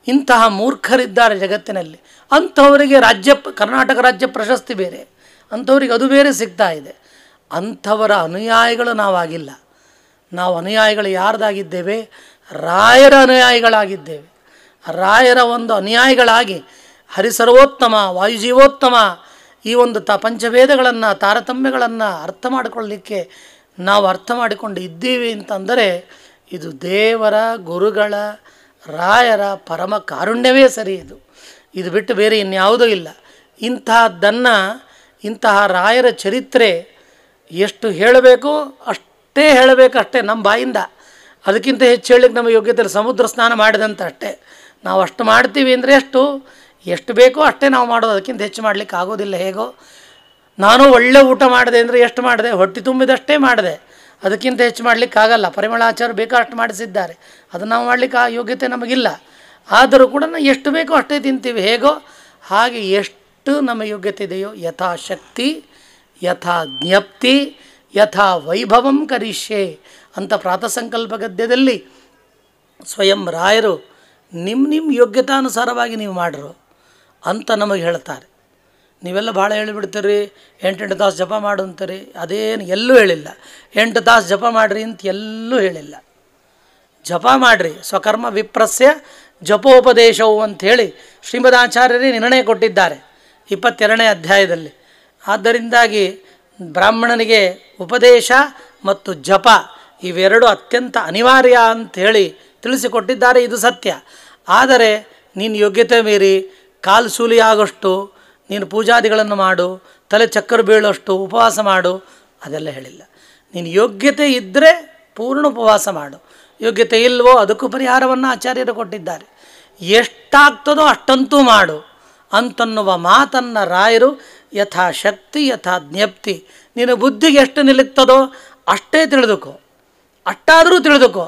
ಇಂತಹ ಮೂರ್ಖರಿದ್ದಾರೆ ಜಗತ್ತಿನಲ್ಲಿ. ಅಂಥವರಿಗೆ ಕರ್ನಾಟಕ ರಾಜ್ಯ ಪ್ರಶಸ್ತಿ ಬೇರೆ, ಅಂಥವ್ರಿಗೆ ಅದು ಬೇರೆ ಸಿಗ್ತಾ ಇದೆ. ಅಂಥವರ ಅನುಯಾಯಿಗಳು ನಾವಾಗಿಲ್ಲ. ನಾವು ಅನುಯಾಯಿಗಳು ಯಾರ್ದಾಗಿದ್ದೇವೆ? ರಾಯರ ಅನುಯಾಯಿಗಳಾಗಿದ್ದೇವೆ. ರಾಯರ ಒಂದು ಅನುಯಾಯಿಗಳಾಗಿ ಹರಿಸರ್ವೋತ್ತಮ, ವಾಯುಜೀವೋತ್ತಮ, ಈ ಒಂದು ಪಂಚವೇದಗಳನ್ನು, ತಾರತಮ್ಯಗಳನ್ನು ಅರ್ಥ ಮಾಡಿಕೊಳ್ಳಲಿಕ್ಕೆ ನಾವು ಅರ್ಥ ಮಾಡಿಕೊಂಡು ಇದ್ದೀವಿ ಅಂತಂದರೆ ಇದು ದೇವರ, ಗುರುಗಳ, ರಾಯರ ಪರಮ ಕಾರುಣ್ಯವೇ ಸರಿ. ಇದು ಬಿಟ್ಟು ಬೇರೆ ಇನ್ಯಾವುದೂ ಇಲ್ಲ. ಇಂತಹ ರಾಯರ ಚರಿತ್ರೆ ಎಷ್ಟು ಹೇಳಬೇಕು ಅಷ್ಟೇ ಹೇಳಬೇಕು, ಅಷ್ಟೇ ನಮ್ಮ ಬಾಯಿಂದ. ಅದಕ್ಕಿಂತ ಹೆಚ್ಚು ಹೇಳಲಿಕ್ಕೆ ನಮ್ಮ ಯೋಗ್ಯತೆ ಸಮುದ್ರ ಸ್ನಾನ ಮಾಡಿದಂತ ಅಷ್ಟೇ. ನಾವು ಅಷ್ಟು ಮಾಡ್ತೀವಿ ಅಂದರೆ ಎಷ್ಟು ಬೇಕೋ ಅಷ್ಟೇ ನಾವು ಮಾಡೋದು, ಅದಕ್ಕಿಂತ ಹೆಚ್ಚು ಮಾಡಲಿಕ್ಕೆ ಆಗೋದಿಲ್ಲ. ಹೇಗೋ ನಾನು ಒಳ್ಳೆ ಊಟ ಮಾಡಿದೆ ಅಂದರೆ ಎಷ್ಟು ಮಾಡಿದೆ? ಹೊಟ್ಟೆ ತುಂಬಿದಷ್ಟೇ ಮಾಡಿದೆ, ಅದಕ್ಕಿಂತ ಹೆಚ್ಚು ಮಾಡಲಿಕ್ಕಾಗಲ್ಲ. ಪರಿಮಳಾಚಾರ ಬೇಕಾಷ್ಟು ಮಾಡಿಸಿದ್ದಾರೆ, ಅದನ್ನು ನಾವು ಮಾಡಲಿಕ್ಕೆ ಆ ಯೋಗ್ಯತೆ ನಮಗಿಲ್ಲ. ಆದರೂ ಕೂಡ ಎಷ್ಟು ಬೇಕೋ ಅಷ್ಟೇ ತಿಂತೀವಿ. ಹೇಗೋ ಹಾಗೆ ಎಷ್ಟು ನಮ್ಮ ಯೋಗ್ಯತೆ ಇದೆಯೋ, ಯಥಾಶಕ್ತಿ ಯಥಾ ಜ್ಞಪ್ತಿ ಯಥಾ ವೈಭವಂ ಕರಿಷ್ಯೆ ಅಂತ ಪ್ರಾತಃಸಂಕಲ್ಪ ಗದ್ಯದಲ್ಲಿ ಸ್ವಯಂ ರಾಯರು ನಿಮ್ಮ ಯೋಗ್ಯತಾನುಸಾರವಾಗಿ ನೀವು ಮಾಡ್ರು ಅಂತ ನಮಗೆ ಹೇಳ್ತಾರೆ. ನೀವೆಲ್ಲ ಭಾಳ ಹೇಳಿಬಿಡ್ತೀರಿ, 8 ತಾಸು ಜಪ ಮಾಡು ಅಂತೀರಿ. ಅದೇನು ಎಲ್ಲೂ ಹೇಳಿಲ್ಲ. 8 ತಾಸು ಜಪ ಮಾಡಿರಿ ಅಂತ ಎಲ್ಲೂ ಹೇಳಿಲ್ಲ. ಜಪ ಮಾಡಿರಿ, ಸ್ವಕರ್ಮ ವಿಪ್ರಸ್ಯ ಜಪೋಪದೇಶವು ಅಂಥೇಳಿ ಶ್ರೀಮದಾಚಾರ್ಯರೇ ನಿರ್ಣಯ ಕೊಟ್ಟಿದ್ದಾರೆ 22ನೇ ಅಧ್ಯಾಯದಲ್ಲಿ. ಆದ್ದರಿಂದಾಗಿ ಬ್ರಾಹ್ಮಣನಿಗೆ ಉಪದೇಶ ಮತ್ತು ಜಪ ಇವೆರಡು ಅತ್ಯಂತ ಅನಿವಾರ್ಯ ಅಂಥೇಳಿ ತಿಳಿಸಿಕೊಟ್ಟಿದ್ದಾರೆ. ಇದು ಸತ್ಯ. ಆದರೆ ನೀನು ಯೋಗ್ಯತೆ ಮೀರಿ ಕಾಲು ಸೂಲಿ ಆಗೋಷ್ಟು ನೀನು ಪೂಜಾದಿಗಳನ್ನು ಮಾಡು, ತಲೆ ಚಕ್ಕರ್ ಬೀಳೋಷ್ಟು ಉಪವಾಸ ಮಾಡು, ಅದೆಲ್ಲ ಹೇಳಿಲ್ಲ. ನೀನು ಯೋಗ್ಯತೆ ಇದ್ದರೆ ಪೂರ್ಣ ಉಪವಾಸ ಮಾಡು. ಯೋಗ್ಯತೆ ಇಲ್ವೋ ಅದಕ್ಕೂ ಪರಿಹಾರವನ್ನು ಆಚಾರ್ಯರು ಕೊಟ್ಟಿದ್ದಾರೆ. ಎಷ್ಟಾಗ್ತದೋ ಅಷ್ಟಂತೂ ಮಾಡು ಅಂತನ್ನುವ ಮಾತನ್ನು ರಾಯರು ಯಥಾಶಕ್ತಿ ಯಥಾ ಜ್ಞಪ್ತಿ, ನಿನ್ನ ಬುದ್ಧಿಗೆ ಎಷ್ಟು ನಿಲ್ಲುತ್ತದೋ ಅಷ್ಟೇ ತಿಳಿದುಕೋ, ಅಷ್ಟಾದರೂ ತಿಳಿದುಕೋ,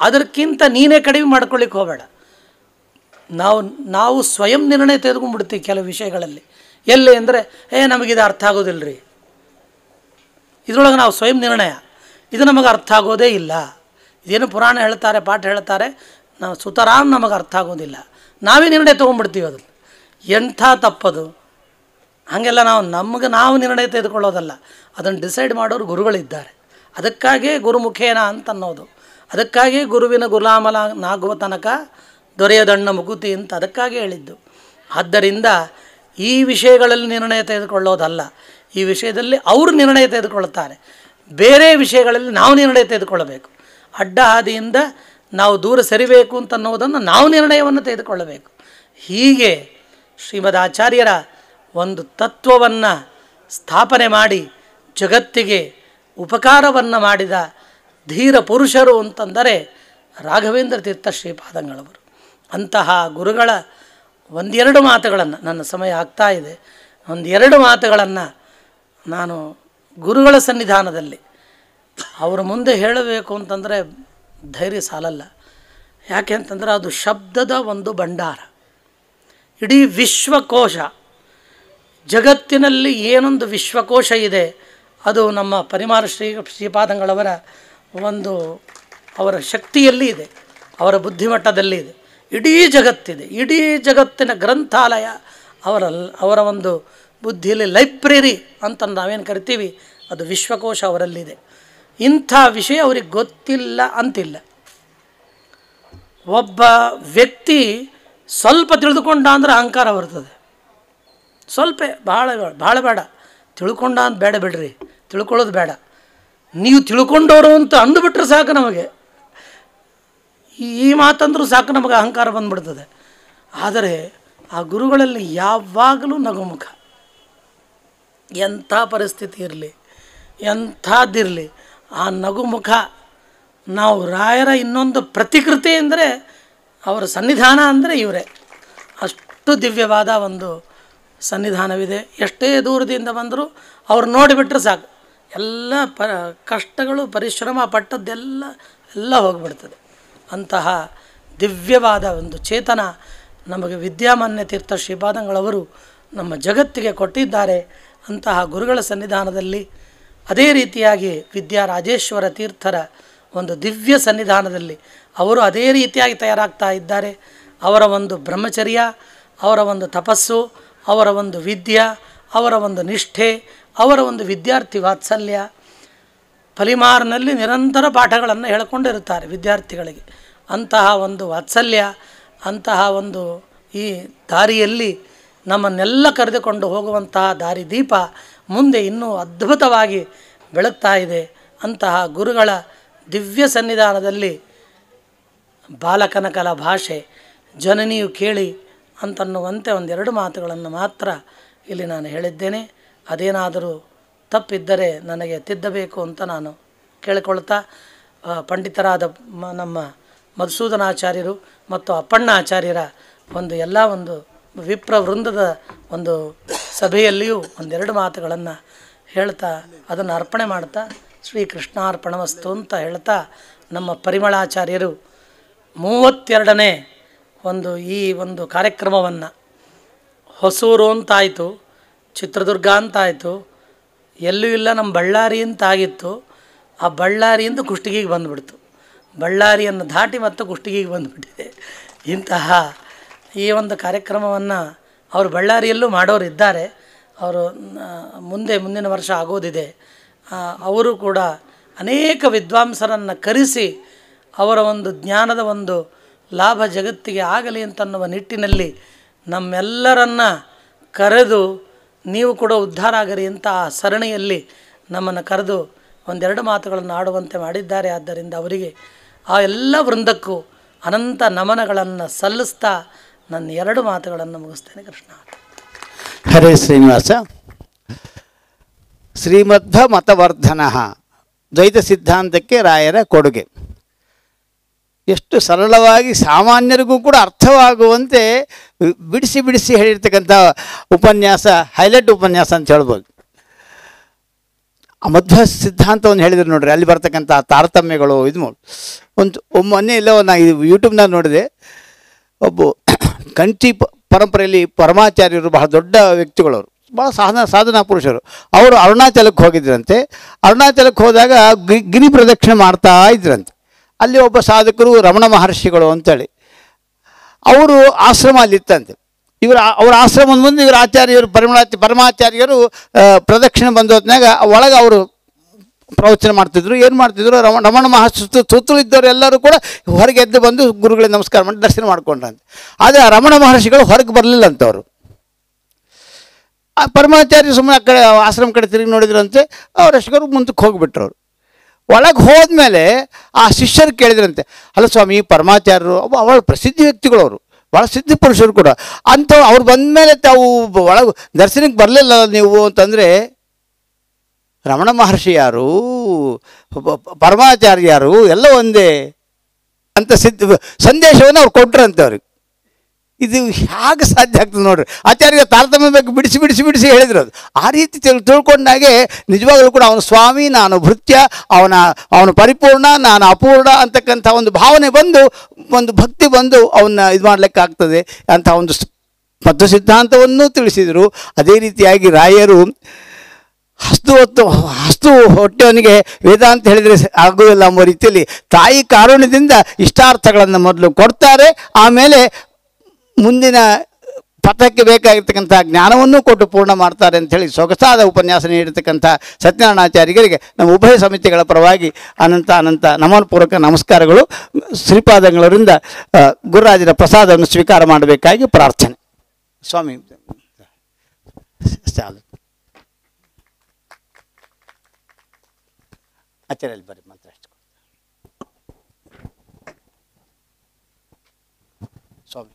ಅದಕ್ಕಿಂತ ನೀನೇ ಕಡಿಮೆ ಮಾಡ್ಕೊಳ್ಳಿಕ್ಕೆ ಹೋಗಬೇಡ. ನಾವು ಸ್ವಯಂ ನಿರ್ಣಯ ತೆಗೆದುಕೊಂಡ್ಬಿಡ್ತೀವಿ ಕೆಲವು ವಿಷಯಗಳಲ್ಲಿ. ಎಲ್ಲಿ ಅಂದರೆ ನಮಗಿದು ಅರ್ಥ ಆಗೋದಿಲ್ಲ ರೀ, ಇದರೊಳಗೆ ನಾವು ಸ್ವಯಂ ನಿರ್ಣಯ, ಇದು ನಮಗೆ ಅರ್ಥ ಆಗೋದೇ ಇಲ್ಲ, ಇದೇನು ಪುರಾಣ ಹೇಳ್ತಾರೆ ಪಾಠ ಹೇಳ್ತಾರೆ ನಾವು ಸುತರಾಮ್ ನಮಗೆ ಅರ್ಥ ಆಗೋದಿಲ್ಲ, ನಾವೇ ನಿರ್ಣಯ ತೊಗೊಂಡ್ಬಿಡ್ತೀವಿ. ಅದು ಎಂಥ ತಪ್ಪದು. ಹಾಗೆಲ್ಲ ನಾವು ನಿರ್ಣಯ ತೆಗೆದುಕೊಳ್ಳೋದಲ್ಲ, ಅದನ್ನು ಡಿಸೈಡ್ ಮಾಡೋರು ಗುರುಗಳಿದ್ದಾರೆ. ಅದಕ್ಕಾಗೇ ಗುರುಮುಖೇನ ಅಂತ ಅನ್ನೋದು, ಅದಕ್ಕಾಗಿ ಗುರುವಿನ ಗುಲಾಮನಾಗುವ ತನಕ ದೊರೆಯದಣ್ಣ ಮುಕುತಿ ಅಂತ ಅದಕ್ಕಾಗಿ ಹೇಳಿದ್ದು. ಆದ್ದರಿಂದ ಈ ವಿಷಯಗಳಲ್ಲಿ ನಿರ್ಣಯ ತೆಗೆದುಕೊಳ್ಳೋದಲ್ಲ, ಈ ವಿಷಯದಲ್ಲಿ ಅವರು ನಿರ್ಣಯ ತೆಗೆದುಕೊಳ್ಳುತ್ತಾರೆ, ಬೇರೆ ವಿಷಯಗಳಲ್ಲಿ ನಾವು ನಿರ್ಣಯ ತೆಗೆದುಕೊಳ್ಳಬೇಕು. ಅಡ್ಡ ಹಾದಿಯಿಂದ ನಾವು ದೂರ ಸರಿಬೇಕು ಅಂತನ್ನುವುದನ್ನು ನಾವು ನಿರ್ಣಯವನ್ನು ತೆಗೆದುಕೊಳ್ಳಬೇಕು. ಹೀಗೆ ಶ್ರೀಮದ್ ಆಚಾರ್ಯರ ಒಂದು ತತ್ವವನ್ನು ಸ್ಥಾಪನೆ ಮಾಡಿ ಜಗತ್ತಿಗೆ ಉಪಕಾರವನ್ನು ಮಾಡಿದ ಧೀರ ಪುರುಷರು ಅಂತಂದರೆ ರಾಘವೇಂದ್ರ ತೀರ್ಥ ಶ್ರೀಪಾದಂಗಳವರು. ಅಂತಹ ಗುರುಗಳ ಒಂದೆರಡು ಮಾತುಗಳನ್ನು, ನನ್ನ ಸಮಯ ಆಗ್ತಾ ಇದೆ, ಒಂದೆರಡು ಮಾತುಗಳನ್ನು ನಾನು ಗುರುಗಳ ಸನ್ನಿಧಾನದಲ್ಲಿ ಅವರ ಮುಂದೆ ಹೇಳಬೇಕು ಅಂತಂದರೆ ಧೈರ್ಯ ಸಾಲಲ್ಲ. ಯಾಕೆ ಅಂತಂದರೆ ಅದು ಶಬ್ದದ ಒಂದು ಭಂಡಾರ, ಇಡೀ ವಿಶ್ವಕೋಶ, ಜಗತ್ತಿನಲ್ಲಿ ಏನೊಂದು ವಿಶ್ವಕೋಶ ಇದೆ ಅದು ನಮ್ಮ ಪರಿಮಾರ ಶ್ರೀಪಾದಂಗಳವರ ಒಂದು ಅವರ ಶಕ್ತಿಯಲ್ಲಿ ಇದೆ, ಅವರ ಬುದ್ಧಿಮಟ್ಟದಲ್ಲಿ ಇದೆ. ಇಡೀ ಜಗತ್ತಿದೆ, ಇಡೀ ಜಗತ್ತಿನ ಗ್ರಂಥಾಲಯ ಅವರ ಒಂದು ಬುದ್ಧಿಯಲ್ಲಿ ಲೈಬ್ರರಿ ಅಂತ ನಾವೇನು ಕರಿತೀವಿ ಅದು ವಿಶ್ವಕೋಶ ಅವರಲ್ಲಿದೆ. ಇಂಥ ವಿಷಯ ಅವ್ರಿಗೆ ಗೊತ್ತಿಲ್ಲ ಅಂತಿಲ್ಲ. ಒಬ್ಬ ವ್ಯಕ್ತಿ ಸ್ವಲ್ಪ ತಿಳಿದುಕೊಂಡ ಅಂದರೆ ಅಹಂಕಾರ ಬರ್ತದೆ. ಸ್ವಲ್ಪ ಭಾಳ ಬೇಡ, ತಿಳ್ಕೊಂಡ ಅಂತ ಬೇಡ ಬಿಡ್ರಿ, ತಿಳ್ಕೊಳ್ಳೋದು ಬೇಡ, ನೀವು ತಿಳ್ಕೊಂಡವರು ಅಂತ ಅಂದುಬಿಟ್ರೆ ಸಾಕು. ನಮಗೆ ಈ ಮಾತಂದ್ರೂ ಸಾಕು, ನಮಗೆ ಅಹಂಕಾರ ಬಂದುಬಿಡ್ತದೆ. ಆದರೆ ಆ ಗುರುಗಳಲ್ಲಿ ಯಾವಾಗಲೂ ನಗುಮುಖ, ಎಂಥ ಪರಿಸ್ಥಿತಿ ಇರಲಿ, ಎಂಥದ್ದಿರಲಿ, ಆ ನಗುಮುಖ. ನಾವು ರಾಯರ ಇನ್ನೊಂದು ಪ್ರತಿಕೃತಿ ಅಂದರೆ ಅವರ ಸನ್ನಿಧಾನ ಅಂದರೆ ಇವರೇ. ಅಷ್ಟು ದಿವ್ಯವಾದ ಒಂದು ಸನ್ನಿಧಾನವಿದೆ. ಎಷ್ಟೇ ದೂರದಿಂದ ಬಂದರೂ ಅವ್ರು ನೋಡಿಬಿಟ್ರೆ ಸಾಕು, ಎಲ್ಲ ಕಷ್ಟಗಳು ಪರಿಶ್ರಮ ಪಟ್ಟದ್ದೆಲ್ಲ ಹೋಗಿಬಿಡ್ತದೆ. ಅಂತಹ ದಿವ್ಯವಾದ ಒಂದು ಚೇತನ ನಮಗೆ ವಿದ್ಯಾಮಾನ್ಯ ತೀರ್ಥ ಶ್ರೀಪಾದಂಗಳವರು ನಮ್ಮ ಜಗತ್ತಿಗೆ ಕೊಟ್ಟಿದ್ದಾರೆ. ಅಂತಹ ಗುರುಗಳ ಸನ್ನಿಧಾನದಲ್ಲಿ, ಅದೇ ರೀತಿಯಾಗಿ ವಿದ್ಯಾರಾಜೇಶ್ವರ ತೀರ್ಥರ ಒಂದು ದಿವ್ಯ ಸನ್ನಿಧಾನದಲ್ಲಿ ಅವರು ಅದೇ ರೀತಿಯಾಗಿ ತಯಾರಾಗ್ತಾ ಇದ್ದಾರೆ. ಅವರ ಒಂದು ಬ್ರಹ್ಮಚರ್ಯ, ಅವರ ಒಂದು ತಪಸ್ಸು, ಅವರ ಒಂದು ವಿದ್ಯೆ, ಅವರ ಒಂದು ನಿಷ್ಠೆ, ಅವರ ಒಂದು ವಿದ್ಯಾರ್ಥಿ ವಾತ್ಸಲ್ಯ, ಫಲಿಮಾರ್ನಲ್ಲಿ ನಿರಂತರ ಪಾಠಗಳನ್ನು ಹೇಳಿಕೊಂಡಿರುತ್ತಾರೆ ವಿದ್ಯಾರ್ಥಿಗಳಿಗೆ. ಅಂತಹ ಒಂದು ವಾತ್ಸಲ್ಯ, ಅಂತಹ ಒಂದು ಈ ದಾರಿಯಲ್ಲಿ ನಮ್ಮನ್ನೆಲ್ಲ ಕರೆದುಕೊಂಡು ಹೋಗುವಂತಹ ದಾರಿದೀಪ ಮುಂದೆ ಇನ್ನೂ ಅದ್ಭುತವಾಗಿ ಬೆಳಗ್ತಾ ಇದೆ. ಅಂತಹ ಗುರುಗಳ ದಿವ್ಯ ಸನ್ನಿಧಾನದಲ್ಲಿ ಬಾಲಕನ ಕಲ ಭಾಷೆ ಜನನಿಯು ಕೇಳಿ ಅಂತನ್ನುವಂತೆ ಒಂದೆರಡು ಮಾತುಗಳನ್ನು ಮಾತ್ರ ಇಲ್ಲಿ ನಾನು ಹೇಳಿದ್ದೇನೆ. ಅದೇನಾದರೂ ತಪ್ಪಿದ್ದರೆ ನನಗೆ ತಿದ್ದಬೇಕು ಅಂತ ನಾನು ಕೇಳಿಕೊಳ್ತಾ, ಪಂಡಿತರಾದ ನಮ್ಮ ಮಧುಸೂದನಾಚಾರ್ಯರು ಮತ್ತು ಅಪ್ಪಣ್ಣ ಆಚಾರ್ಯರ ಒಂದು ಎಲ್ಲ ಒಂದು ವಿಪ್ರ ವೃಂದದ ಒಂದು ಸಭೆಯಲ್ಲಿಯೂ ಒಂದೆರಡು ಮಾತುಗಳನ್ನು ಹೇಳ್ತಾ ಅದನ್ನು ಅರ್ಪಣೆ ಮಾಡ್ತಾ ಶ್ರೀಕೃಷ್ಣಾರ್ಪಣಮಸ್ತು ಅಂತ ಹೇಳ್ತಾ, ನಮ್ಮ ಪರಿಮಳಾಚಾರ್ಯರು 32ನೇ ಈ ಒಂದು ಕಾರ್ಯಕ್ರಮವನ್ನು ಹೊಸೂರು ಅಂತಾಯಿತು, ಚಿತ್ರದುರ್ಗ ಅಂತಾಯಿತು, ಎಲ್ಲೂ ಇಲ್ಲ ನಮ್ಮ ಬಳ್ಳಾರಿ ಅಂತಾಗಿತ್ತು. ಆ ಬಳ್ಳಾರಿಯಿಂದ ಕುಷ್ಟಗಿಗೆ ಬಂದುಬಿಡ್ತು, ಬಳ್ಳಾರಿಯನ್ನು ದಾಟಿ ಮತ್ತು ಕುಷ್ಟಗಿಗೆ ಬಂದುಬಿಟ್ಟಿದೆ. ಇಂತಹ ಈ ಒಂದು ಕಾರ್ಯಕ್ರಮವನ್ನು ಅವರು ಬಳ್ಳಾರಿಯಲ್ಲೂ ಮಾಡೋರಿದ್ದಾರೆ. ಅವರು ಮುಂದಿನ ವರ್ಷ ಆಗೋದಿದೆ. ಅವರು ಕೂಡ ಅನೇಕ ವಿದ್ವಾಂಸರನ್ನು ಕರೆಸಿ ಅವರ ಒಂದು ಜ್ಞಾನದ ಒಂದು ಲಾಭ ಜಗತ್ತಿಗೆ ಆಗಲಿ ಅಂತನ್ನುವ ನಿಟ್ಟಿನಲ್ಲಿ ನಮ್ಮೆಲ್ಲರನ್ನ ಕರೆದು ನೀವು ಕೂಡ ಉದ್ಧಾರ ಆಗರಿ ಅಂತ ಆ ಸರಣಿಯಲ್ಲಿ ನಮ್ಮನ್ನು ಕರೆದು ಒಂದೆರಡು ಮಾತುಗಳನ್ನು ಆಡುವಂತೆ ಮಾಡಿದ್ದಾರೆ. ಆದ್ದರಿಂದ ಅವರಿಗೆ ಆ ಎಲ್ಲ ವೃಂದಕ್ಕೂ ಅನಂತ ನಮನಗಳನ್ನು ಸಲ್ಲಿಸ್ತಾ ನನ್ನ 2 ಮಾತುಗಳನ್ನು ಮುಗಿಸ್ತೇನೆ. ಕೃಷ್ಣ. ಹರೇ ಶ್ರೀನಿವಾಸ. ಶ್ರೀಮಧ್ವ ಮತವರ್ಧನ ದ್ವೈತ ಸಿದ್ಧಾಂತಕ್ಕೆ ರಾಯರ ಕೊಡುಗೆ. ಎಷ್ಟು ಸರಳವಾಗಿ ಸಾಮಾನ್ಯರಿಗೂ ಕೂಡ ಅರ್ಥವಾಗುವಂತೆ ಬಿಡಿಸಿ ಬಿಡಿಸಿ ಹೇಳಿರ್ತಕ್ಕಂಥ ಉಪನ್ಯಾಸ, ಹೈಲೈಟ್ ಉಪನ್ಯಾಸ ಅಂತ ಹೇಳ್ಬೋದು. ಆ ಮಧ್ವ ಸಿದ್ಧಾಂತವನ್ನು ಹೇಳಿದ್ರು ನೋಡ್ರಿ, ಅಲ್ಲಿ ಬರ್ತಕ್ಕಂಥ ತಾರತಮ್ಯಗಳು ಇದು ಮೊನ್ನೆ ಎಲ್ಲೋ ನಾನು ಯೂಟ್ಯೂಬ್ನಾಗ ನೋಡಿದೆ. ಒಬ್ಬ ಕಂಚಿ ಪರಂಪರೆಯಲ್ಲಿ ಪರಮಾಚಾರ್ಯರು ಬಹಳ ದೊಡ್ಡ ವ್ಯಕ್ತಿಗಳವರು, ಭಾಳ ಸಾಧನಾ ಪುರುಷರು. ಅವರು ಅರುಣಾಚಲಕ್ಕೆ ಹೋಗಿದ್ರಂತೆ. ಅರುಣಾಚಲಕ್ಕೆ ಹೋದಾಗ ಗಿರಿ ಪ್ರದಕ್ಷಿಣೆ ಮಾಡ್ತಾ ಇದ್ರಂತೆ. ಅಲ್ಲಿ ಒಬ್ಬ ಸಾಧಕರು ರಮಣ ಮಹರ್ಷಿಗಳು ಅಂತೇಳಿ ಅವರು ಆಶ್ರಮ ಅಲ್ಲಿತ್ತಂತೆ. ಅವರ ಆಶ್ರಮದ ಮುಂದೆ ಇವರ ಆಚಾರ್ಯರು ಪರಮಾಚಾರ್ಯರು ಪ್ರದಕ್ಷಿಣೆ ಬಂದ ಹೊತ್ನಾಗ ಒಳಗೆ ಅವರು ಪ್ರವಚನ ಮಾಡ್ತಿದ್ರು. ಏನು ಮಾಡ್ತಿದ್ರು, ರಮಣ ಮಹರ್ಷಿ ಸುತ್ತಲಿದ್ದವರು ಎಲ್ಲರೂ ಕೂಡ ಹೊರಗೆ ಎದ್ದು ಬಂದು ಗುರುಗಳಿಗೆ ನಮಸ್ಕಾರ ಮಾಡಿ ದರ್ಶನ ಮಾಡ್ಕೊಂಡ್ರಂತೆ. ಆದರೆ ಆ ರಮಣ ಮಹರ್ಷಿಗಳು ಹೊರಗೆ ಬರಲಿಲ್ಲ ಅಂತವರು. ಆ ಪರಮಾಚಾರ್ಯ ಸುಮ್ಮನೆ ಆ ಕಡೆ ಆಶ್ರಮ ಕಡೆ ತಿರುಗಿ ನೋಡಿದ್ರಂತೆ. ಅವರಷ್ಟರು ಮುಂದಕ್ಕೆ ಹೋಗಿಬಿಟ್ರು. ಅವರು ಒಳಗೆ ಹೋದ್ಮೇಲೆ ಆ ಶಿಷ್ಯರು ಕೇಳಿದ್ರಂತೆ, ಅಲ್ಲ ಸ್ವಾಮಿ, ಪರಮಾಚಾರ್ಯರು ಅವಳ ಪ್ರಸಿದ್ಧ ವ್ಯಕ್ತಿಗಳು, ಅವರು ಭಾಳ ಸಿದ್ಧ ಪುರುಷರು ಕೂಡ, ಅಂಥವ್ರು ಅವ್ರು ಬಂದಮೇಲೆ ತಾವು ಒಳಗೆ ದರ್ಶನಕ್ಕೆ ಬರಲಿಲ್ಲ ನೀವು ಅಂತಂದರೆ, ರಮಣ ಮಹರ್ಷಿ ಯಾರು, ಪರಮಾಚಾರ್ಯ ಯಾರು, ಎಲ್ಲ ಒಂದೇ ಅಂತ ಸಂದೇಶವನ್ನು ಅವ್ರು ಕೊಟ್ರಂತೆ ಅವ್ರಿಗೆ. ಇದು ಹೇಗೆ ಸಾಧ್ಯ ಆಗ್ತದೆ ನೋಡ್ರಿ. ಆಚಾರ್ಯ ತಾರತಮ್ಯ ಬಗ್ಗೆ ಬಿಡಿಸಿ ಬಿಡಿಸಿ ಬಿಡಿಸಿ ಹೇಳಿದ್ರು. ಅದು ಆ ರೀತಿ ತಿಳ್ಕೊಂಡಾಗೆ ನಿಜವಾಗಲೂ ಕೂಡ ಅವನು ಸ್ವಾಮಿ, ನಾನು ಭೃತ್ಯ, ಅವನು ಪರಿಪೂರ್ಣ, ನಾನು ಅಪೂರ್ಣ ಅಂತಕ್ಕಂಥ ಒಂದು ಭಾವನೆ ಬಂದು, ಒಂದು ಭಕ್ತಿ ಬಂದು ಅವನ್ನ ಇದು ಮಾಡಲಿಕ್ಕಾಗ್ತದೆ ಅಂತ ಒಂದು ಮಧ್ವ ಸಿದ್ಧಾಂತವನ್ನು ತಿಳಿಸಿದರು. ಅದೇ ರೀತಿಯಾಗಿ ರಾಯರು ಹಸ್ತು ಹೊಟ್ಟೆಯವನಿಗೆ ವೇದಾಂತ ಹೇಳಿದರೆ ಆಗುವುದಿಲ್ಲ ಎಂಬ ರೀತಿಯಲ್ಲಿ ತಾಯಿ ಕಾರುಣ್ಯದಿಂದ ಇಷ್ಟಾರ್ಥಗಳನ್ನು ಮೊದಲು ಕೊಡ್ತಾರೆ, ಆಮೇಲೆ ಮುಂದಿನ ಪಥಕ್ಕೆ ಬೇಕಾಗಿರ್ತಕ್ಕಂಥ ಜ್ಞಾನವನ್ನು ಕೊಟ್ಟು ಪೂರ್ಣ ಮಾಡ್ತಾರೆ ಅಂಥೇಳಿ ಸೊಗಸಾದ ಉಪನ್ಯಾಸ ನೀಡಿರ್ತಕ್ಕಂಥ ಸತ್ಯನಾರಾಯಣಾಚಾರ್ಯರಿಗೆ ನಮ್ಮ ಉಭಯ ಸಮಿತಿಗಳ ಪರವಾಗಿ ಅನಂತ ನಮನಪೂರ್ವಕ ನಮಸ್ಕಾರಗಳು. ಶ್ರೀಪಾದಂಗಳವರಿಂದ ಗುರುರಾಜರ ಪ್ರಸಾದವನ್ನು ಸ್ವೀಕಾರ ಮಾಡಬೇಕಾಗಿ ಪ್ರಾರ್ಥನೆ. ಸ್ವಾಮಿ ಆಚಾರ್ಯಲ್ಲಿ ಬರೀ ಮಂತ್ರ ಅಷ್ಟು ಸ್ವಾಮಿ.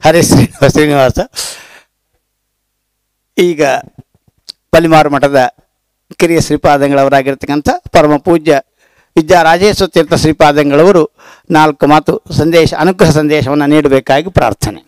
ಹರೇ ಶ್ರೀನಿವಾಸ. ಈಗ ಪಲಿಮಾರು ಮಠದ ಕಿರಿಯ ಶ್ರೀಪಾದಂಗಳವರಾಗಿರ್ತಕ್ಕಂಥ ಪರಮ ಪೂಜ್ಯ ವಿದ್ಯಾರಾಜೇಶ್ವರ ತೀರ್ಥ ಶ್ರೀಪಾದಂಗಳವರು 4 ಮಾತು ಅನುಗ್ರಹ ಸಂದೇಶವನ್ನು ನೀಡಬೇಕಾಗಿ ಪ್ರಾರ್ಥನೆ.